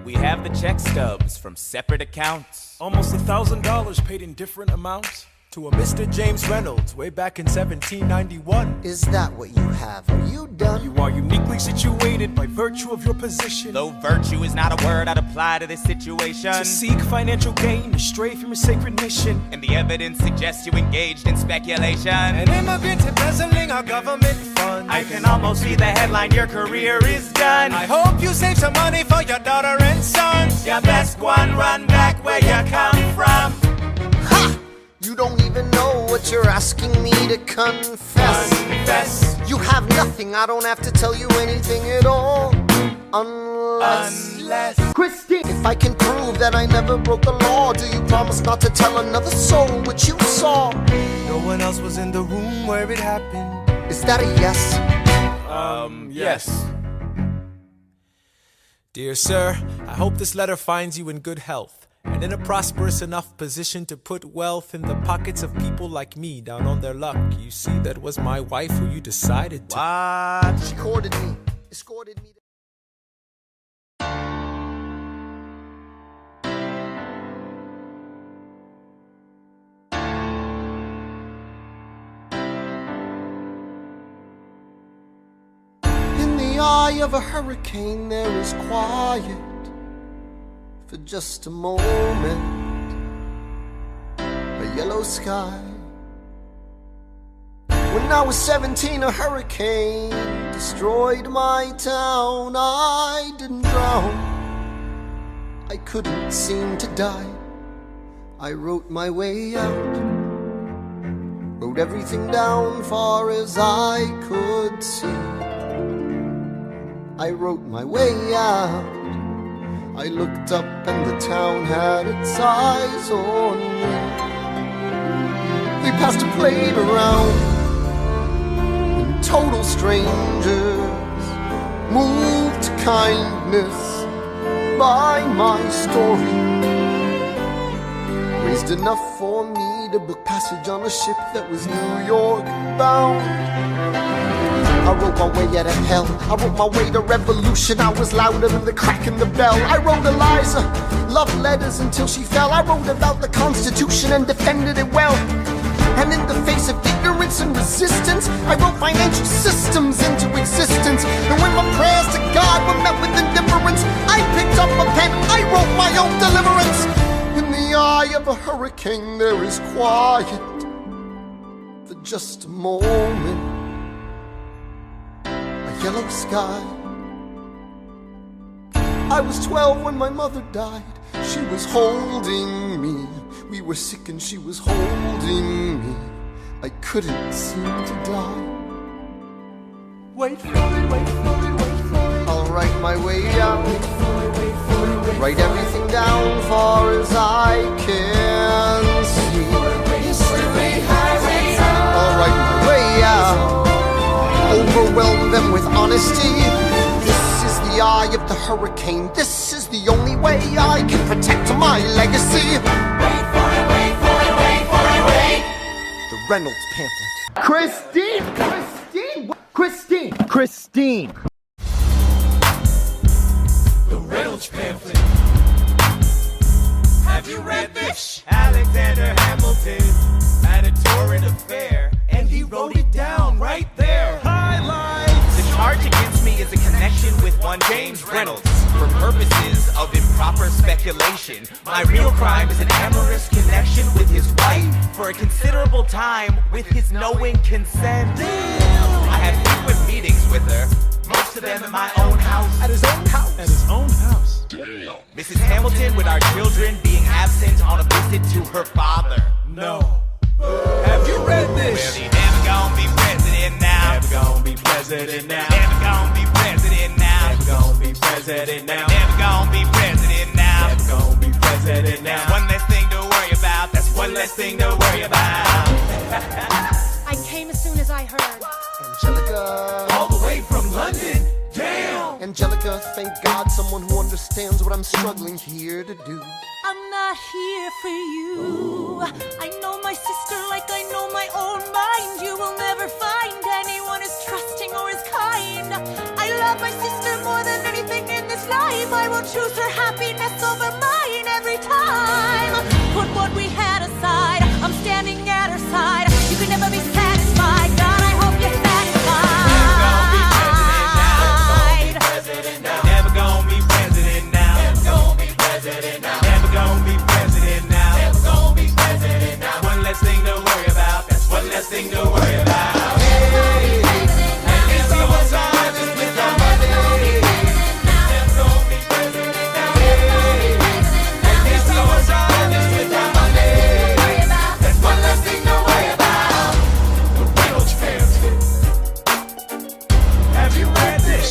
We have the check stubs from separate accounts. Almost $1,000 paid in different amounts. To a Mr. James Reynolds way back in 1791. Is that what you have? Are you done? You are uniquely situated by virtue of your position. Though virtue is not a word I'd apply to this situation. To seek financial gain, to stray from your sacred mission. And the evidence suggests you engaged in speculation. An immigrant embezzling our government funds. I can almost see the headline, your career is done. I hope you save some money for your daughter and sons. Your best one, run back where you come from. Ha! You don't even know what you're asking me to confess. Confess. You have nothing, I don't have to tell you anything at all. Unless Christine, if I can prove that I never broke the law, do you promise not to tell another soul what you saw? No one else was in the room where it happened. Is that a yes? Yes. Dear sir, I hope this letter finds you in good health and in a prosperous enough position to put wealth in the pockets of people like me down on their luck. You see, that was my wife who you decided to. What? She courted me, escorted me. eye of a hurricane there is quiet for just a moment, a yellow sky. When I was 17, a hurricane destroyed my town. I didn't drown, I couldn't seem to die. I wrote my way out, wrote everything down far as I could see. I wrote my way out. I looked up and the town had its eyes on me. They passed a plate around, and total strangers moved to kindness by my story. Raised enough for me to book passage on a ship that was New York bound. I wrote my way out of hell, I wrote my way to revolution. I was louder than the crack in the bell. I wrote Eliza love letters until she fell. I wrote about the Constitution and defended it well. And in the face of ignorance and resistance, I wrote financial systems into existence. And when my prayers to God were met with indifference, I picked up a pen, I wrote my own deliverance. In the eye of a hurricane there is quiet for just a moment, a yellow sky. I was 12 when my mother died. She was holding me. We were sick and she was holding me. I couldn't seem to die. Wait for it, wait for it, wait for it. I'll write my way out. Wait for it, wait for it, wait. Write everything down far as I can see. I'll write my way out. Overwhelm them with honesty. This is the eye of the hurricane. This is the only way I can protect my legacy. Wait for it, wait for it, wait for it, wait. The Reynolds pamphlet. Christine! Christine! Christine! Christine! The Reynolds pamphlet. Have you read this? Alexander Hamilton had a torrent affair, and he wrote it down right there. Highlights! The charge against me is a connection with one James Reynolds. For purposes of improper speculation, my real crime is an amorous connection with his wife for a considerable time with his knowing consent. I had frequent meetings with her, most of them in my own house. At his own house. At his own house. Mrs. Hamilton with our children being absent on a visit to her father. No. Have you read this? Well, he never gonna be president now. Never gonna be president now. Never gonna be president now. Never gonna be president now. Never gonna be president now. Never gonna be president now. One less thing to worry about. That's one less thing to worry about. I came as soon as I heard. Angelica. All the way from London. Damn! Angelica, thank God someone who understands what I'm struggling here to do. I'm not here for you. I know my sister like I know my own mind. You will never find anyone as trusting or as kind. I love my sister more than anything in this life. I will choose her happiness over mine every time. Put what we had aside. I'm standing at her side. You can never be satisfied. God, I hope you're satisfied. Never gonna be president now. Never gonna be president now. Never gonna be president now. Never gonna be president now. One less thing to worry about. That's one less thing to worry about. Hey, and this is what time is with our money. Never gonna be president now. Hey, and this is what time is with our money. That's one less thing to worry about. The Reynolds pamphlet. Have you read this?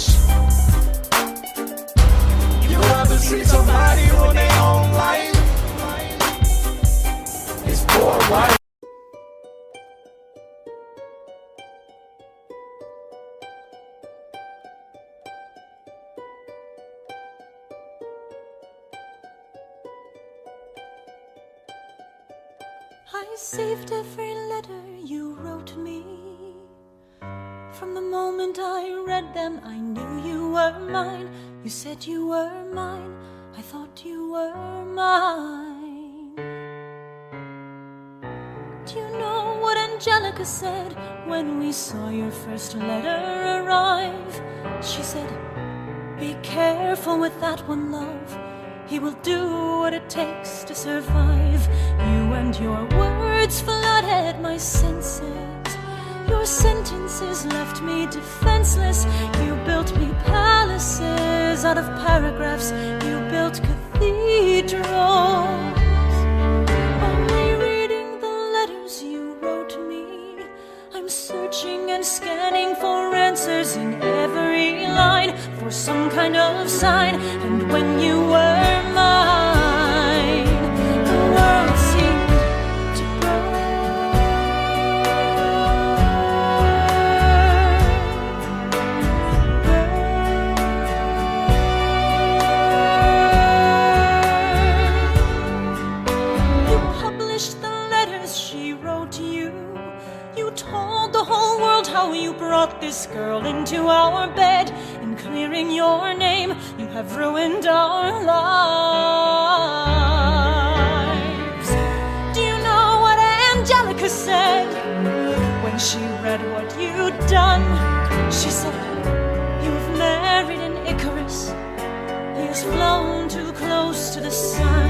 You ever see somebody ruin their own life? His poor wife. I saved every letter you wrote me. From the moment I read them, I knew you were mine. You said you were mine. I thought you were mine. Do you know what Angelica Angelica said when we saw your first letter arrive. She said, be careful with that one, love. He will do what it takes to survive. You and your words flooded my senses. Your sentences left me defenseless. You built me palaces out of paragraphs. You built cathedrals. Only reading the letters you wrote me, I'm searching and scanning for answers in every line, for some kind of sign. And when you were mine, the world seemed to burn. You published the letters she wrote you. You told the whole world how you brought this girl into our bed. In clearing your name, you have ruined our lives. Do you know what Angelica said when she read what you'd done? She said, you've married an Icarus. He has flown too close to the sun.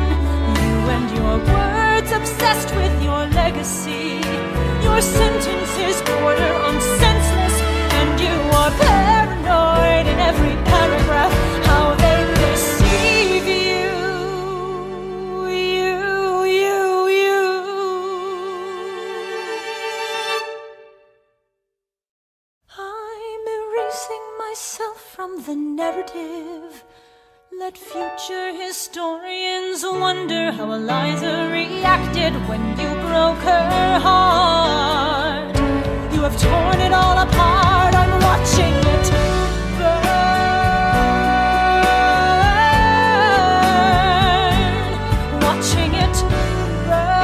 You and your words obsessed with your legacy. Your sentences border on senseless, and you are paranoid in every paragraph. How they deceive you. I'm erasing myself from the narrative. Let future historians wonder how Eliza reacted when you broke her heart. You have torn it all apart. I'm watching it burn. Watching it burn.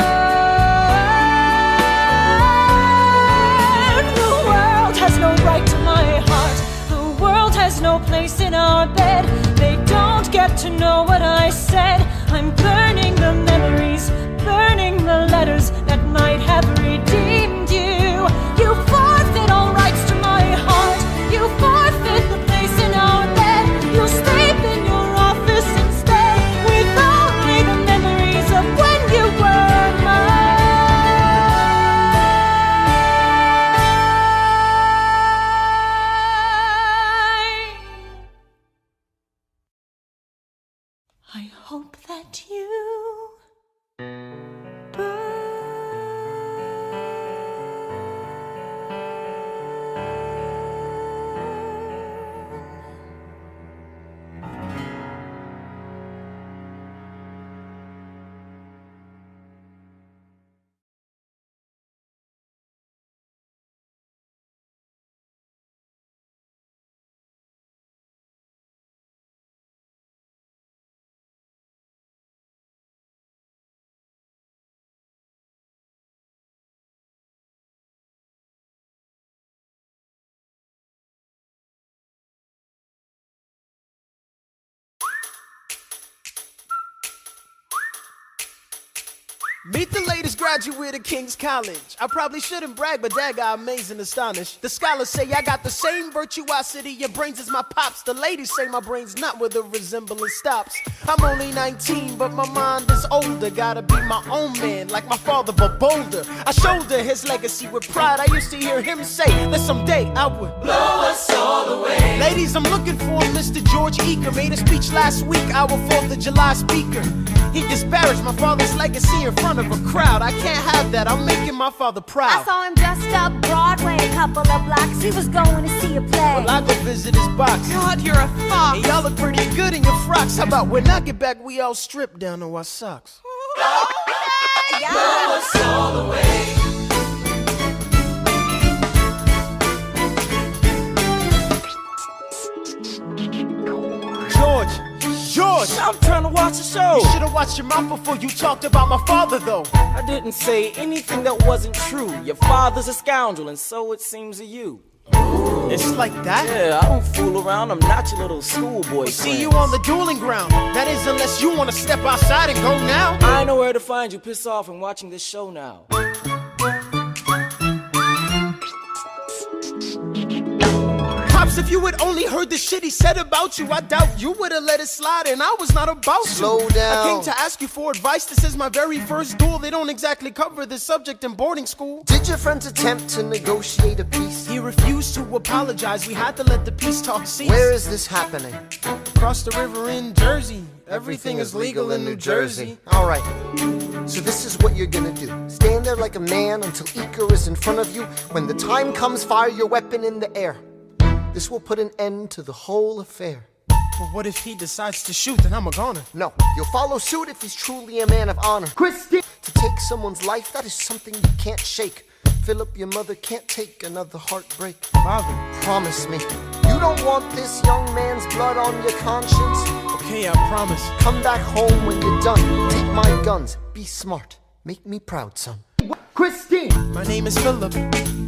The world has no right to my heart. The world has no place in our bed. They don't get to know what I said. I'm burning the memories, burning the letters that might have redeemed you. You forfeit all rights to my heart. You forfeit the place in our bed. You'll sleep in your office instead, with only the memories of when you were mine. I hope that you Meet the latest graduate of King's College. I probably shouldn't brag, but that got amazing astonished. The scholars say I got the same virtuosity. Your brains is my pops. The ladies say my brain's not where the resemblance stops. I'm only 19, but my mind is older. Gotta be my own man, like my father, but bolder. I shoulder his legacy with pride. I used to hear him say that someday I would blow us all away. Ladies, I'm looking for Mr. George Eaker. Made a speech last week, our 4th of July speaker. He disparaged my father's legacy in front of a crowd. I can't have that. I'm making my father proud. I saw him dressed up Broadway a couple of blocks. He was going to see a play. Well, I go visit his box. God, you're a fox. Hey, y'all look pretty good in your frocks. How about when I get back, we all strip down to our socks? Blow us all away. George! I'm trying to watch the show. You should've watched your mouth before you talked about my father, though. I didn't say anything that wasn't true. Your father's a scoundrel, and so it seems to you. It's like that? Yeah, I don't fool around. I'm not your little schoolboy. See you on the dueling ground. That is, unless you want to step outside and go now. I know where to find you. Piss off and watching this show now. Pops, if you had only heard the shit he said about you, I doubt you would have let it slide, and I was not about to. Slow down. I came to ask you for advice. This is my very first duel. They don't exactly cover this subject in boarding school. Did your friends attempt to negotiate a peace? He refused to apologize. We had to let the peace talk cease. Where is this happening? Across the river in Jersey. Everything is legal in New Jersey. Alright, so this is what you're gonna do. Stand there like a man until Iker is in front of you. When the time comes, fire your weapon in the air. This will put an end to the whole affair. But what if he decides to shoot, then I'm a goner? No, you'll follow suit if he's truly a man of honor. Christy! To take someone's life, that is something you can't shake. Philip, your mother can't take another heartbreak. Father, promise me, you don't want this young man's blood on your conscience. Okay, I promise. Come back home when you're done. Take my guns. Be smart. Make me proud, son. Christine! My name is Philip.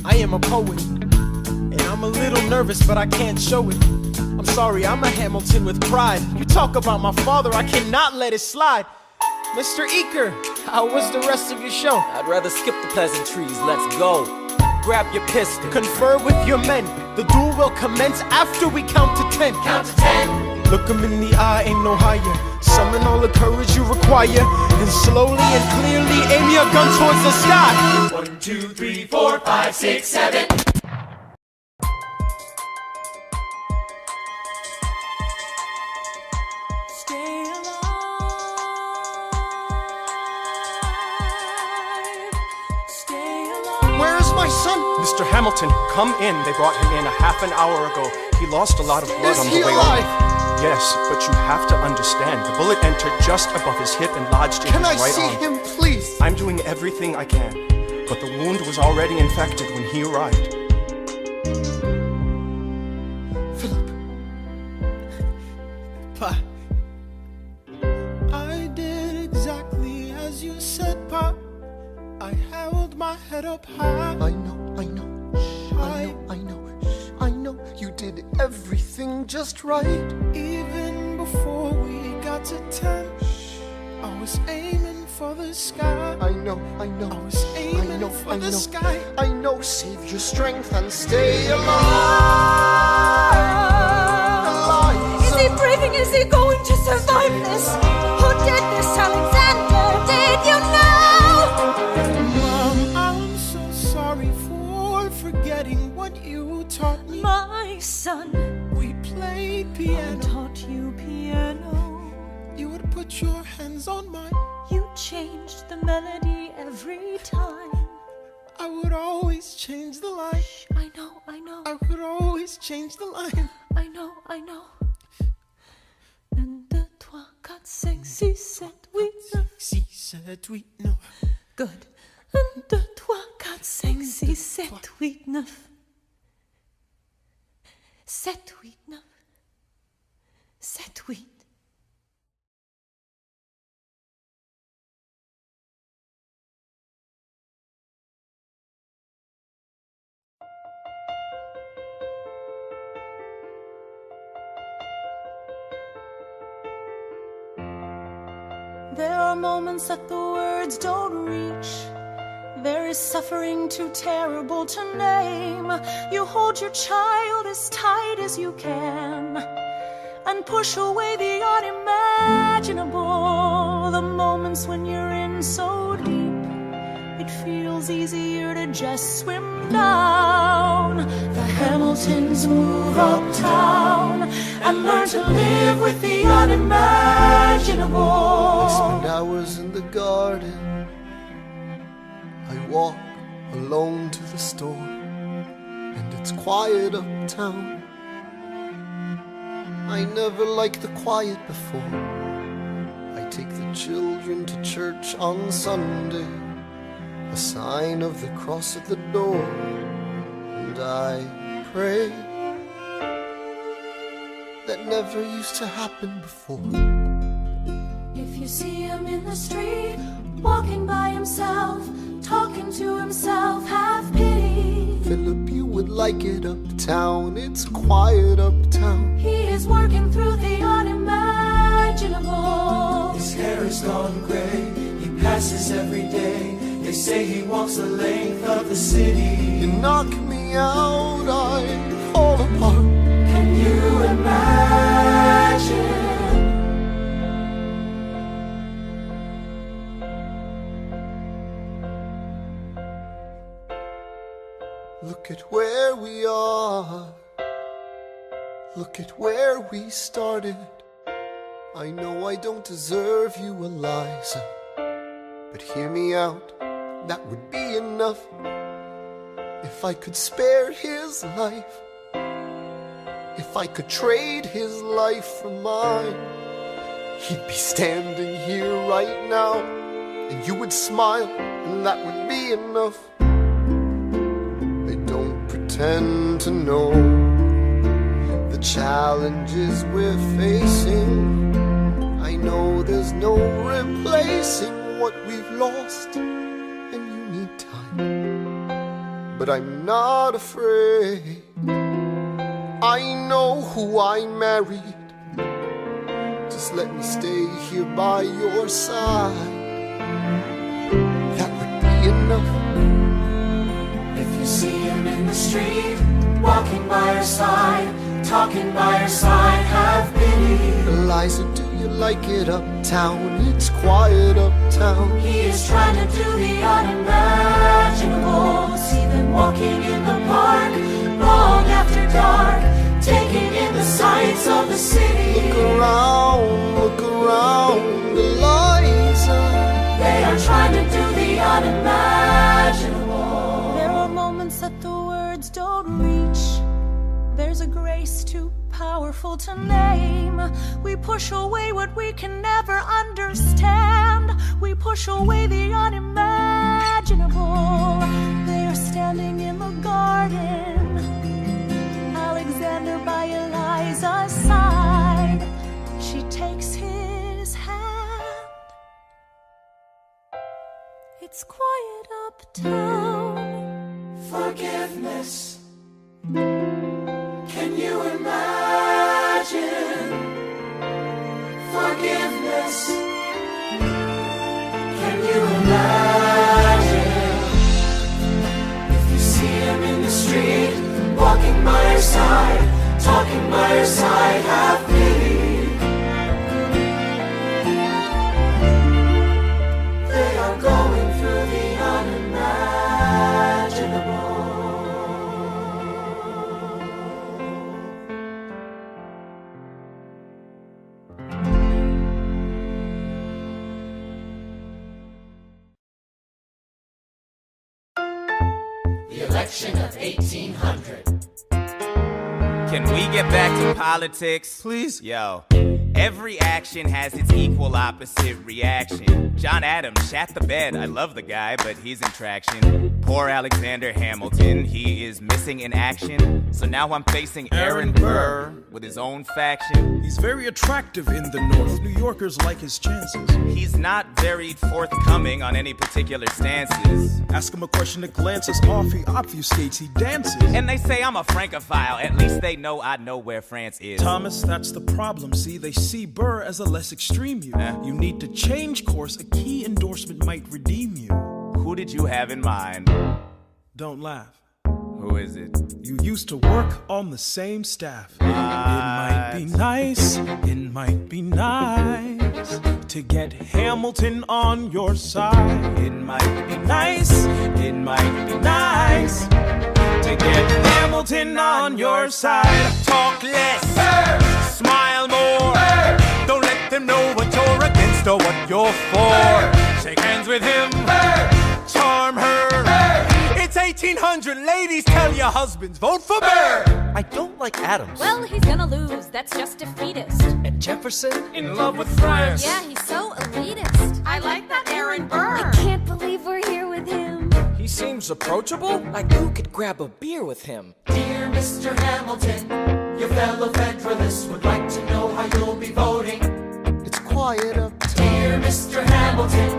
I am a poet. And I'm a little nervous, but I can't show it. I'm sorry, I'm a Hamilton with pride. You talk about my father, I cannot let it slide. Mr. Iker, how was the rest of your show? I'd rather skip the pleasantries. Let's go. Grab your pistol. Confer with your men. The duel will commence after we count to 10. Count to 10. Look him in the eye, ain't no higher. Summon all the courage you require. And slowly and clearly aim your gun towards the sky. 1, 2, 3, 4, 5, 6, 7. Mr. Hamilton, come in. They brought him in a half an hour ago. He lost a lot of blood on the way over. Yes, but you have to understand, the bullet entered just above his hip and lodged in his right arm. Can I see him, please? I'm doing everything I can, but the wound was already infected when he arrived. Philip. Pa, I did exactly as you said, Pa. I held my head up high. I know. I know you did everything just right. Even before we got to 10, I was aiming for the sky. I know. I was aiming for the sky. I know, save your strength and stay alive. Is he breathing? Is he going to survive this? Who did this, Alexander? Did you know? Mom, I'm so sorry for forgetting what you taught me. My son, we played piano. I taught you piano. You would put your hands on mine. You changed the melody every time. I would always change the line. Shh, I know. I would always change the line. I know. 1, 2, 3, 4, 5, 6, 7, 8, 9. 6, 7, 8, 9. Good. 1, 2, 3, 4, 5, 6, 7, 8, 9. 7, 8, 9. 7, 8. There are moments that the words don't reach. There is suffering too terrible to name. You hold your child as tight as you can and push away the unimaginable. The moments when you're in so deep, it feels easier to just swim down. The Hamiltons move uptown and learn to live with the unimaginable. I spend hours in the garden. I walk alone to the store, and it's quiet uptown. I never liked the quiet before. I take the children to church on Sunday, a sign of the cross at the door, and I pray. That never used to happen before. If you see him in the street, walking by himself, talking to himself, have pity. Philip, you would like it uptown. It's quiet uptown. He is working through the unimaginable. His hair is gone gray. He passes every day. They say he walks the length of the city. You knock me out, I fall apart. you imagine? Look at where we are. Look at where we started. I know I don't deserve you, Eliza, but hear me out, that would be enough. If I could spare his life, if I could trade his life for mine, he'd be standing here right now, and you would smile, and that would be enough. I don't pretend to know the challenges we're facing. I know there's no replacing what we've lost, and you need time. But I'm not afraid. I know who I married. Just let me stay here by your side. That would be enough. If you see him in the street, walking by your side, talking by your side, have pity. Eliza, do you like it uptown? It's quiet uptown. He is trying to do the unimaginable. See them walking in the park, long after dark, taking in the sights of the city. Look around, Eliza. They are trying to do the unimaginable. There are moments that the words don't reach. There's a grace too powerful to name. We push away what we can never understand. We push away the unimaginable. They are standing in the garden, Alexander by Eliza's side. She takes his hand. It's quiet uptown. Forgiveness. Can you imagine? Forgiveness. Can you imagine? If you see him in the street, walking by your side, talking by your side, have pity. They are going through the unimaginable. The election of 1800. Can we get back to politics? Please? Yo, every action has its equal opposite reaction. John Adams shat the bed. I love the guy, but he's in traction. Poor Alexander Hamilton, he is missing in action. So now I'm facing Aaron Burr with his own faction. He's very attractive in the North. New Yorkers like his chances. He's not very forthcoming on any particular stances. Ask him a question that glances off, he obfuscates, he dances. And they say I'm a Francophile. At least they know I know where France is. Thomas, that's the problem. See, they see Burr as a less extreme you. You need to change course. A key endorsement might redeem you. Who did you have in mind? Don't laugh. Who is it? You used to work on the same staff. It might be nice, it might be nice to get Hamilton on your side. It might be nice, it might be nice to get Hamilton on your side. Talk less, smile more. Don't let them know what you're against or what you're for. Shake hands with him, charm her. It's 1800, ladies, tell your husbands, vote for Burr. I don't like Adams. Well, he's gonna lose, that's just defeatist. And Jefferson? In love with France. Yeah, he's so elitist. I like that Aaron Burr. I can't believe we're here with him. He seems approachable, like you could grab a beer with him. Dear Mr. Hamilton, your fellow Federalists would like to know how you'll be voting. It's quiet uptown. Dear Mr. Hamilton,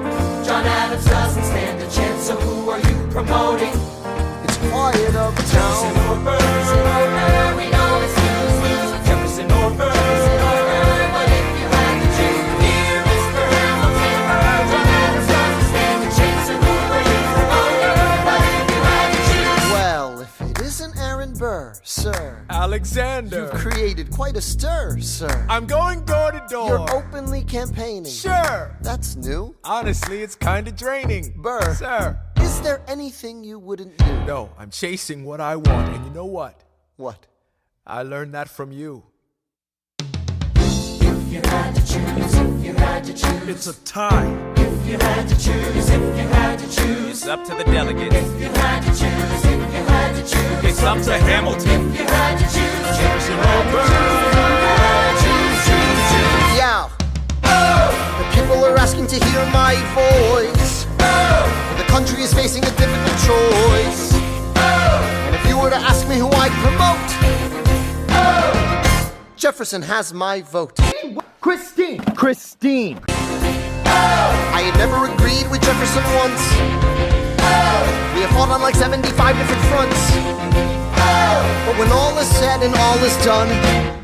John Adams doesn't stand a chance, so who are you promoting? It's quiet Jefferson uptown. or Burr, we know it's lose-lose. Jefferson or Burr, but if you had to choose, dear Mr. Hamilton, John Adams doesn't stand a chance, so who are you promoting? But if you had to choose, Well, if it isn't Aaron Burr, sir. Alexander. You've created quite a stir, sir. I'm going door to door. You're openly campaigning. Sure. That's new. Honestly, it's kind of draining. Burr. Sir. Is there anything you wouldn't do? No, I'm chasing what I want. And you know what? What? I learned that from you. If you had to choose, if you had to choose, It's a tie. if you had to choose, if you had to choose, It's up to the delegates. if you had to choose, if you had to choose, It's up to Hamilton. if you had to choose, Jefferson or Burr, choose. Yeah. The people are asking to hear my voice. The country is facing a difficult choice. And if you were to ask me who I'd promote, Jefferson has my vote. Christine! I had never agreed with Jefferson once. We have fought on like 75 different fronts. But when all is said and all is done,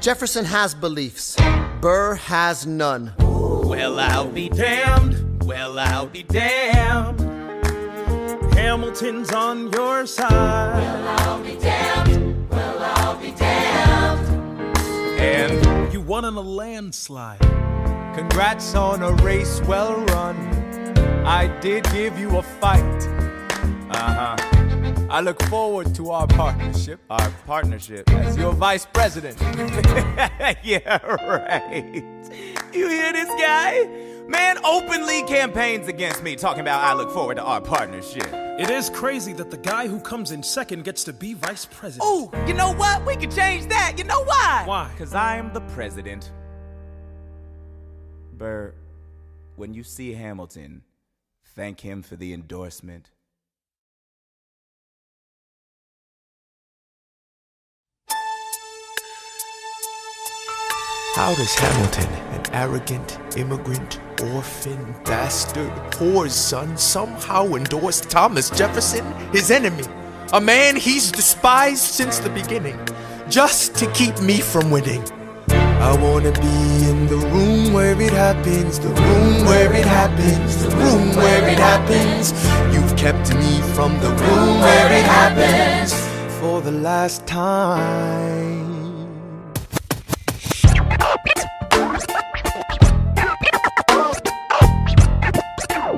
Jefferson has beliefs. Burr has none. Well, I'll be damned. Well, I'll be damned. Hamilton's on your side. I'll be damned, well, I'll be damned. And You won on a landslide. Congrats on a race well run. I did give you a fight. I look forward to our partnership. our partnership. As your vice president. Yeah, right. You hear this guy? Man openly campaigns against me, talking about I look forward to our partnership. It is crazy that the guy who comes in second gets to be vice president. Ooh, you know what? We can change that. You know why? Why? Because I am the president. Burr, when you see Hamilton, thank him for the endorsement. How does Hamilton, an arrogant immigrant, orphan, bastard, whore's son, somehow endorse Thomas Jefferson, his enemy? A man he's despised since the beginning, just to keep me from winning. I wanna be in the room where it happens, the room where it happens, the room where it happens. You've kept me from the room where it happens for the last time.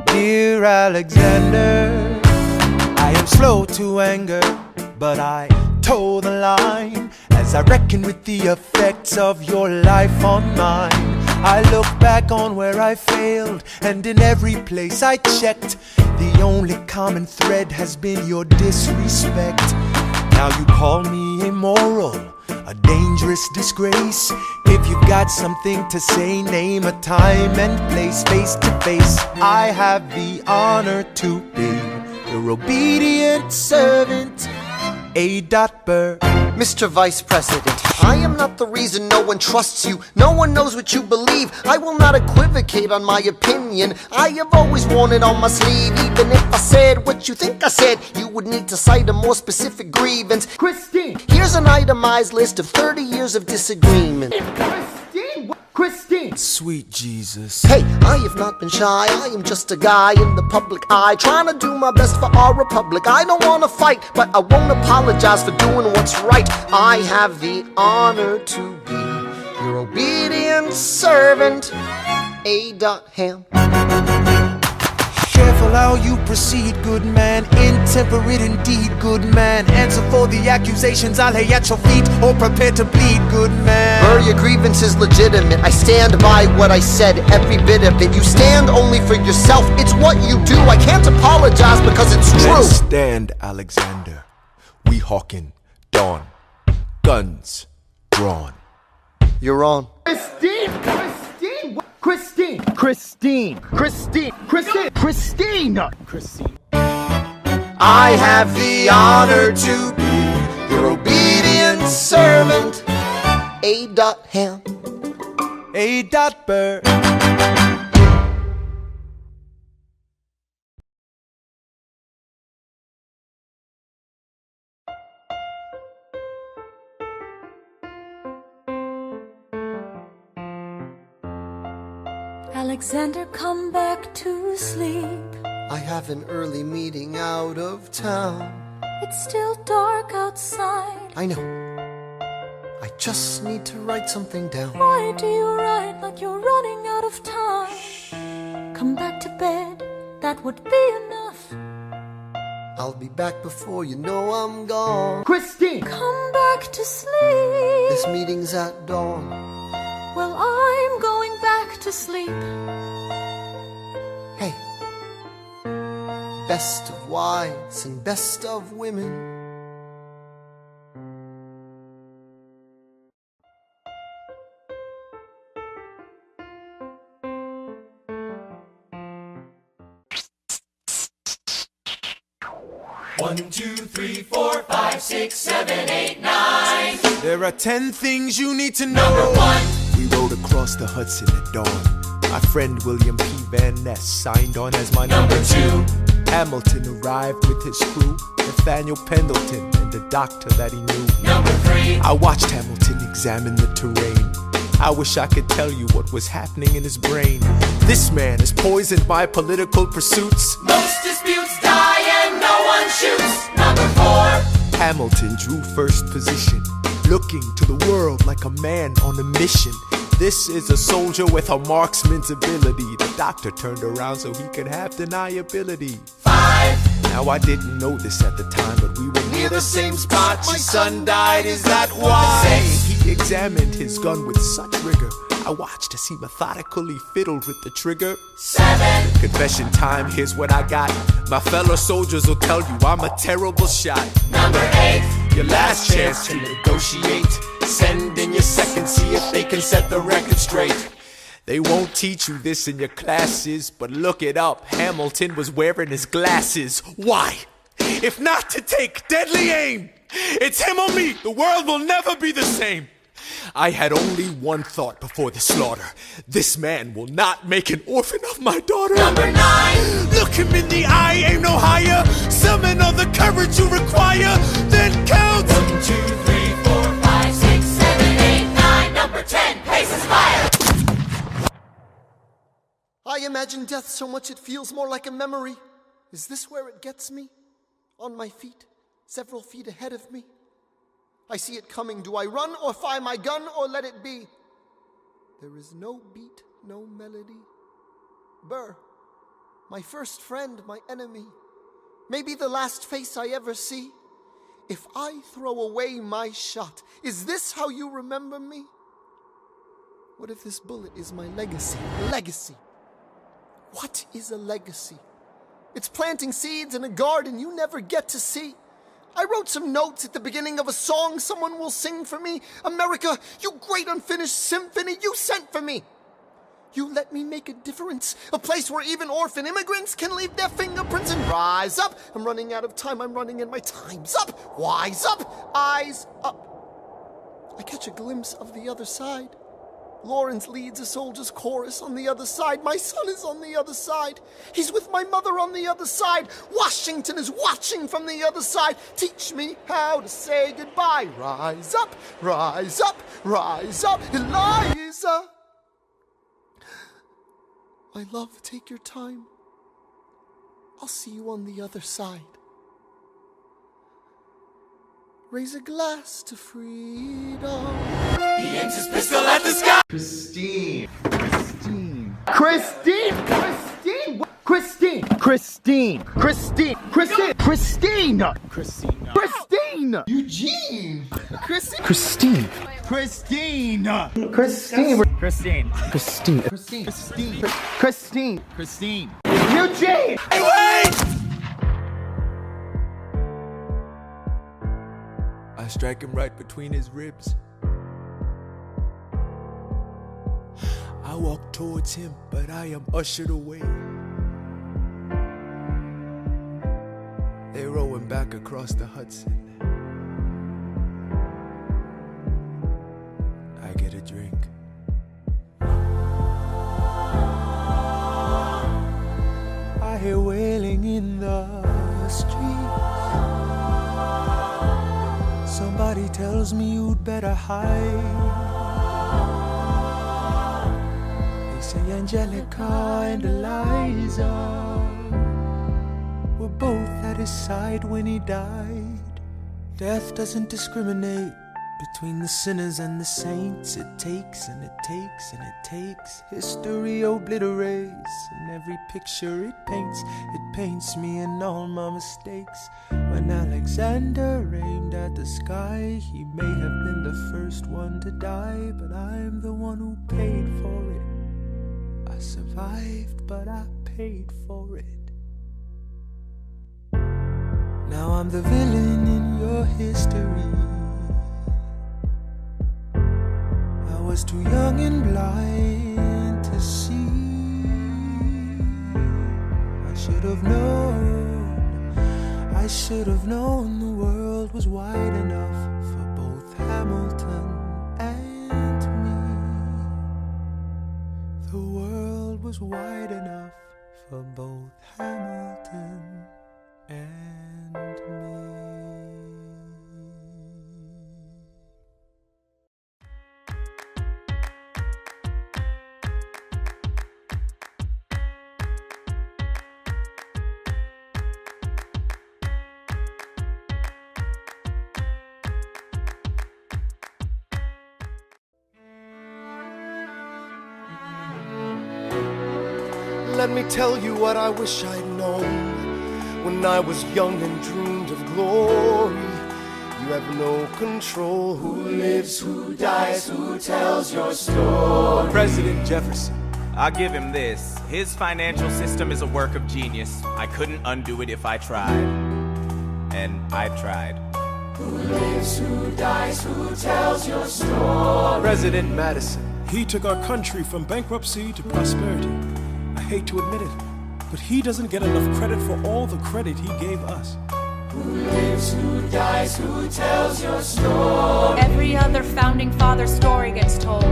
Dear Alexander, I am slow to anger, but I toe the line as I reckon with the effects of your life on mine. I look back on where I failed, and in every place I checked, the only common thread has been your disrespect. Now you call me immoral, a dangerous disgrace. If you've got something to say, name a time and place. Face to face, I have the honor to be your obedient servant, A. Burr. Mr. Vice President, I am not the reason no one trusts you. No one knows what you believe. I will not equivocate on my opinion. I have always worn it on my sleeve. Even if I said what you think I said, you would need to cite a more specific grievance. Christine! Here's an itemized list of 30 years of disagreement. Christine! Sweet Jesus. Hey, I have not been shy. I am just a guy in the public eye, trying to do my best for our republic. I don't want to fight, but I won't apologize for doing what's right. I have the honor to be your obedient servant, A. Ham. Careful how you proceed, good man. Intemperate indeed, good man. Answer for the accusations I lay at your feet, or prepare to bleed, good man. Burr, your grievance is legitimate. I stand by what I said, every bit of it. You stand only for yourself. It's what you do. I can't apologize because it's true. Let's stand, Alexander. We hawking dawn. Guns drawn. You're on. Christine! Christine! Christine! Christine! Christine! Christine! Christine! I have the honor to be your obedient servant, A. Ham. A. Burr. Alexander, come back to sleep. I have an early meeting out of town. It's still dark outside. I know. just need to write something down. Why do you write like you're running out of time? Come back to bed, that would be enough. I'll be back before you know I'm gone. Christine! Come back to sleep. This meeting's at dawn. Well, I'm going back to sleep. Hey, best of wives and best of women. One, two, three, four, five, 6, 7, 8, 9. There are 10 things you need to know. Number 1. We rode across the Hudson at dawn. My friend William P. Van Ness signed on as my Number 2. Hamilton arrived with his crew, Nathaniel Pendleton and the doctor that he knew. Number 3. I watched Hamilton examine the terrain. I wish I could tell you what was happening in his brain. This man has poisoned my political pursuits. Most disputes die and no one shoots. Number 4. Hamilton drew first position, looking to the world like a man on a mission. This is a soldier with a marksman's ability. The doctor turned around so he could have deniability. 5. Now I didn't know this at the time, but we were near the same spot. My son died, is that why? He examined his gun with such rigor. I watched as he methodically fiddled with the trigger. 7. Confession time, here's what I got. My fellow soldiers will tell you I'm a terrible shot. Number 8. Your last chance to negotiate. Send in your second, see if they can set the record straight. They won't teach you this in your classes, but look it up. Hamilton was wearing his glasses. Why? If not to take deadly aim. It's him or me. The world will never be the same. I had only one thought before the slaughter. This man will not make an orphan of my daughter. Number 9. Look him in the eye, aim no higher. Summon all the courage you require. Then count. 1, 2, 3, 4, 5, 6, 7, 8, 9. Number 10. Paces fire. I imagine death so much it feels more like a memory. Is this where it gets me? On my feet, several feet ahead of me. I see it coming. Do I run or fire my gun or let it be? There is no beat, no melody. Burr, my first friend, my enemy. Maybe the last face I ever see. If I throw away my shot, is this how you remember me? What if this bullet is my legacy? Legacy. What is a legacy? It's planting seeds in a garden you never get to see. I wrote some notes at the beginning of a song someone will sing for me. America, you great unfinished symphony you sent for me. You let me make a difference, a place where even orphan immigrants can leave their fingerprints and rise up. I'm running out of time, I'm running and my time's up. Wise up, eyes up. I catch a glimpse of the other side. Lawrence leads a soldier's chorus on the other side. My son is on the other side. He's with my mother on the other side. Washington is watching from the other side. Teach me how to say goodbye. Rise up, rise up, rise up, Eliza. My love, take your time. I'll see you on the other side. Raise a glass to freedom. He aims his pistol at the sky. Christine. Christine. Christine. Christine. Christine. Christine. Christine. Christine. Christine. Christina. Christine. Eugene. Christine. Christine. Christine. Christine. Christine. Christine. Christine. Christine. Christine. Eugene. Hey, wait! I strike him right between his ribs. I walk towards him, but I am ushered away. They row him back across the Hudson. I get a drink. I hear wailing in the streets. Somebody tells me you'd better hide. They say Angelica and Eliza were both at his side when he died. Death doesn't discriminate, Between the sinners and the saints, it takes and it takes and it takes. History obliterates, and every picture it paints me and all my mistakes. When Alexander aimed at the sky, he may have been the first one to die, but I'm the one who paid for it. I survived, but I paid for it. Now I'm the villain in your history. I was too young and blind to see. I should have known the world was wide enough for both Hamilton and me. The world was wide enough for both Hamilton and me. Let me tell you what I wish I'd known when I was young and dreamed of glory. You have no control. Who lives, who dies, who tells your story? President Jefferson. I'll give him this. His financial system is a work of genius. I couldn't undo it if I tried. And I tried. Who lives, who dies, who tells your story? President Madison. He took our country from bankruptcy to prosperity. I hate to admit it, but he doesn't get enough credit for all the credit he gave us. Who lives, who dies, who tells your story? Every other founding father story gets told.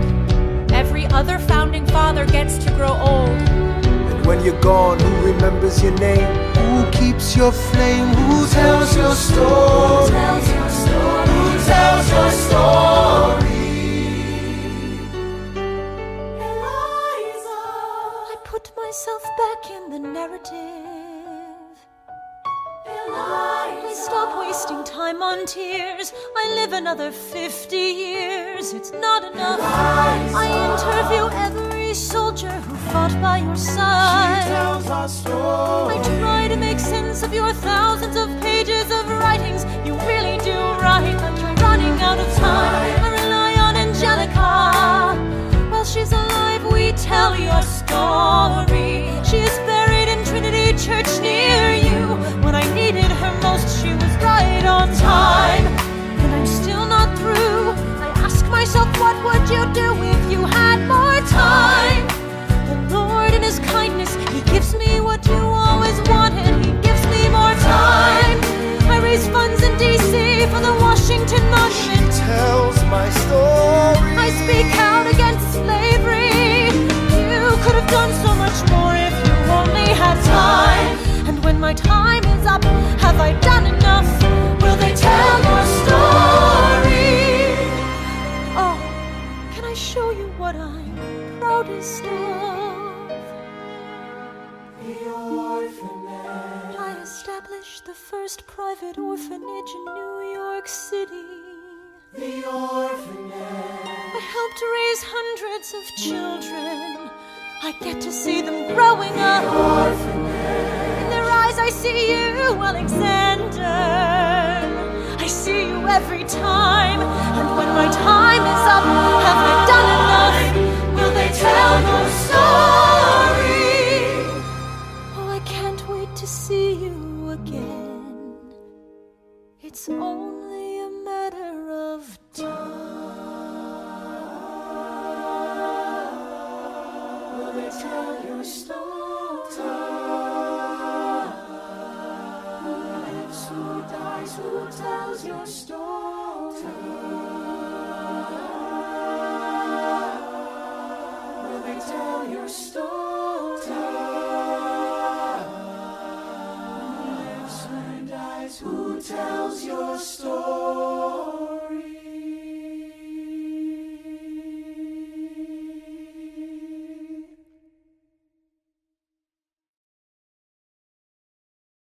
Every other founding father gets to grow old. And when you're gone, who remembers your name? Who keeps your flame? Who tells your story? Who tells your story? Who tells your story? Eliza, I put myself back in the narrative. I stop wasting time on tears. I live another 50 years. It's not enough. I interview every soldier who fought by your side. She tells our story. I try to make sense of your thousands of pages of writings. You really do write, but you're running out of time. I rely on Angelica. While she's alive, we tell your story. She is buried in Trinity Church near you. When I needed her most, she was right on time. And I'm still not through. I ask myself, what would you do if you had more time? The Lord in His kindness, He gives me what you always wanted. He gives me more time. I raise funds in D.C. for the Washington Monument. She tells my story. I speak out against slavery. You could have done so much more if you only had time. And when my time is up, have I done enough? Will they tell your story? Oh, can I show you what I'm proudest of? The orphanage. I established the first private orphanage in New York City. The orphanage. I helped raise hundreds of children. I get to see them growing up. In their eyes I see you, Alexander. I see you every time. And when my time is up, have I done enough? Will they tell your story? Oh, I can't wait to see you again. It's only a matter of time. Will they tell your story? Who lives, who dies, who tells your story?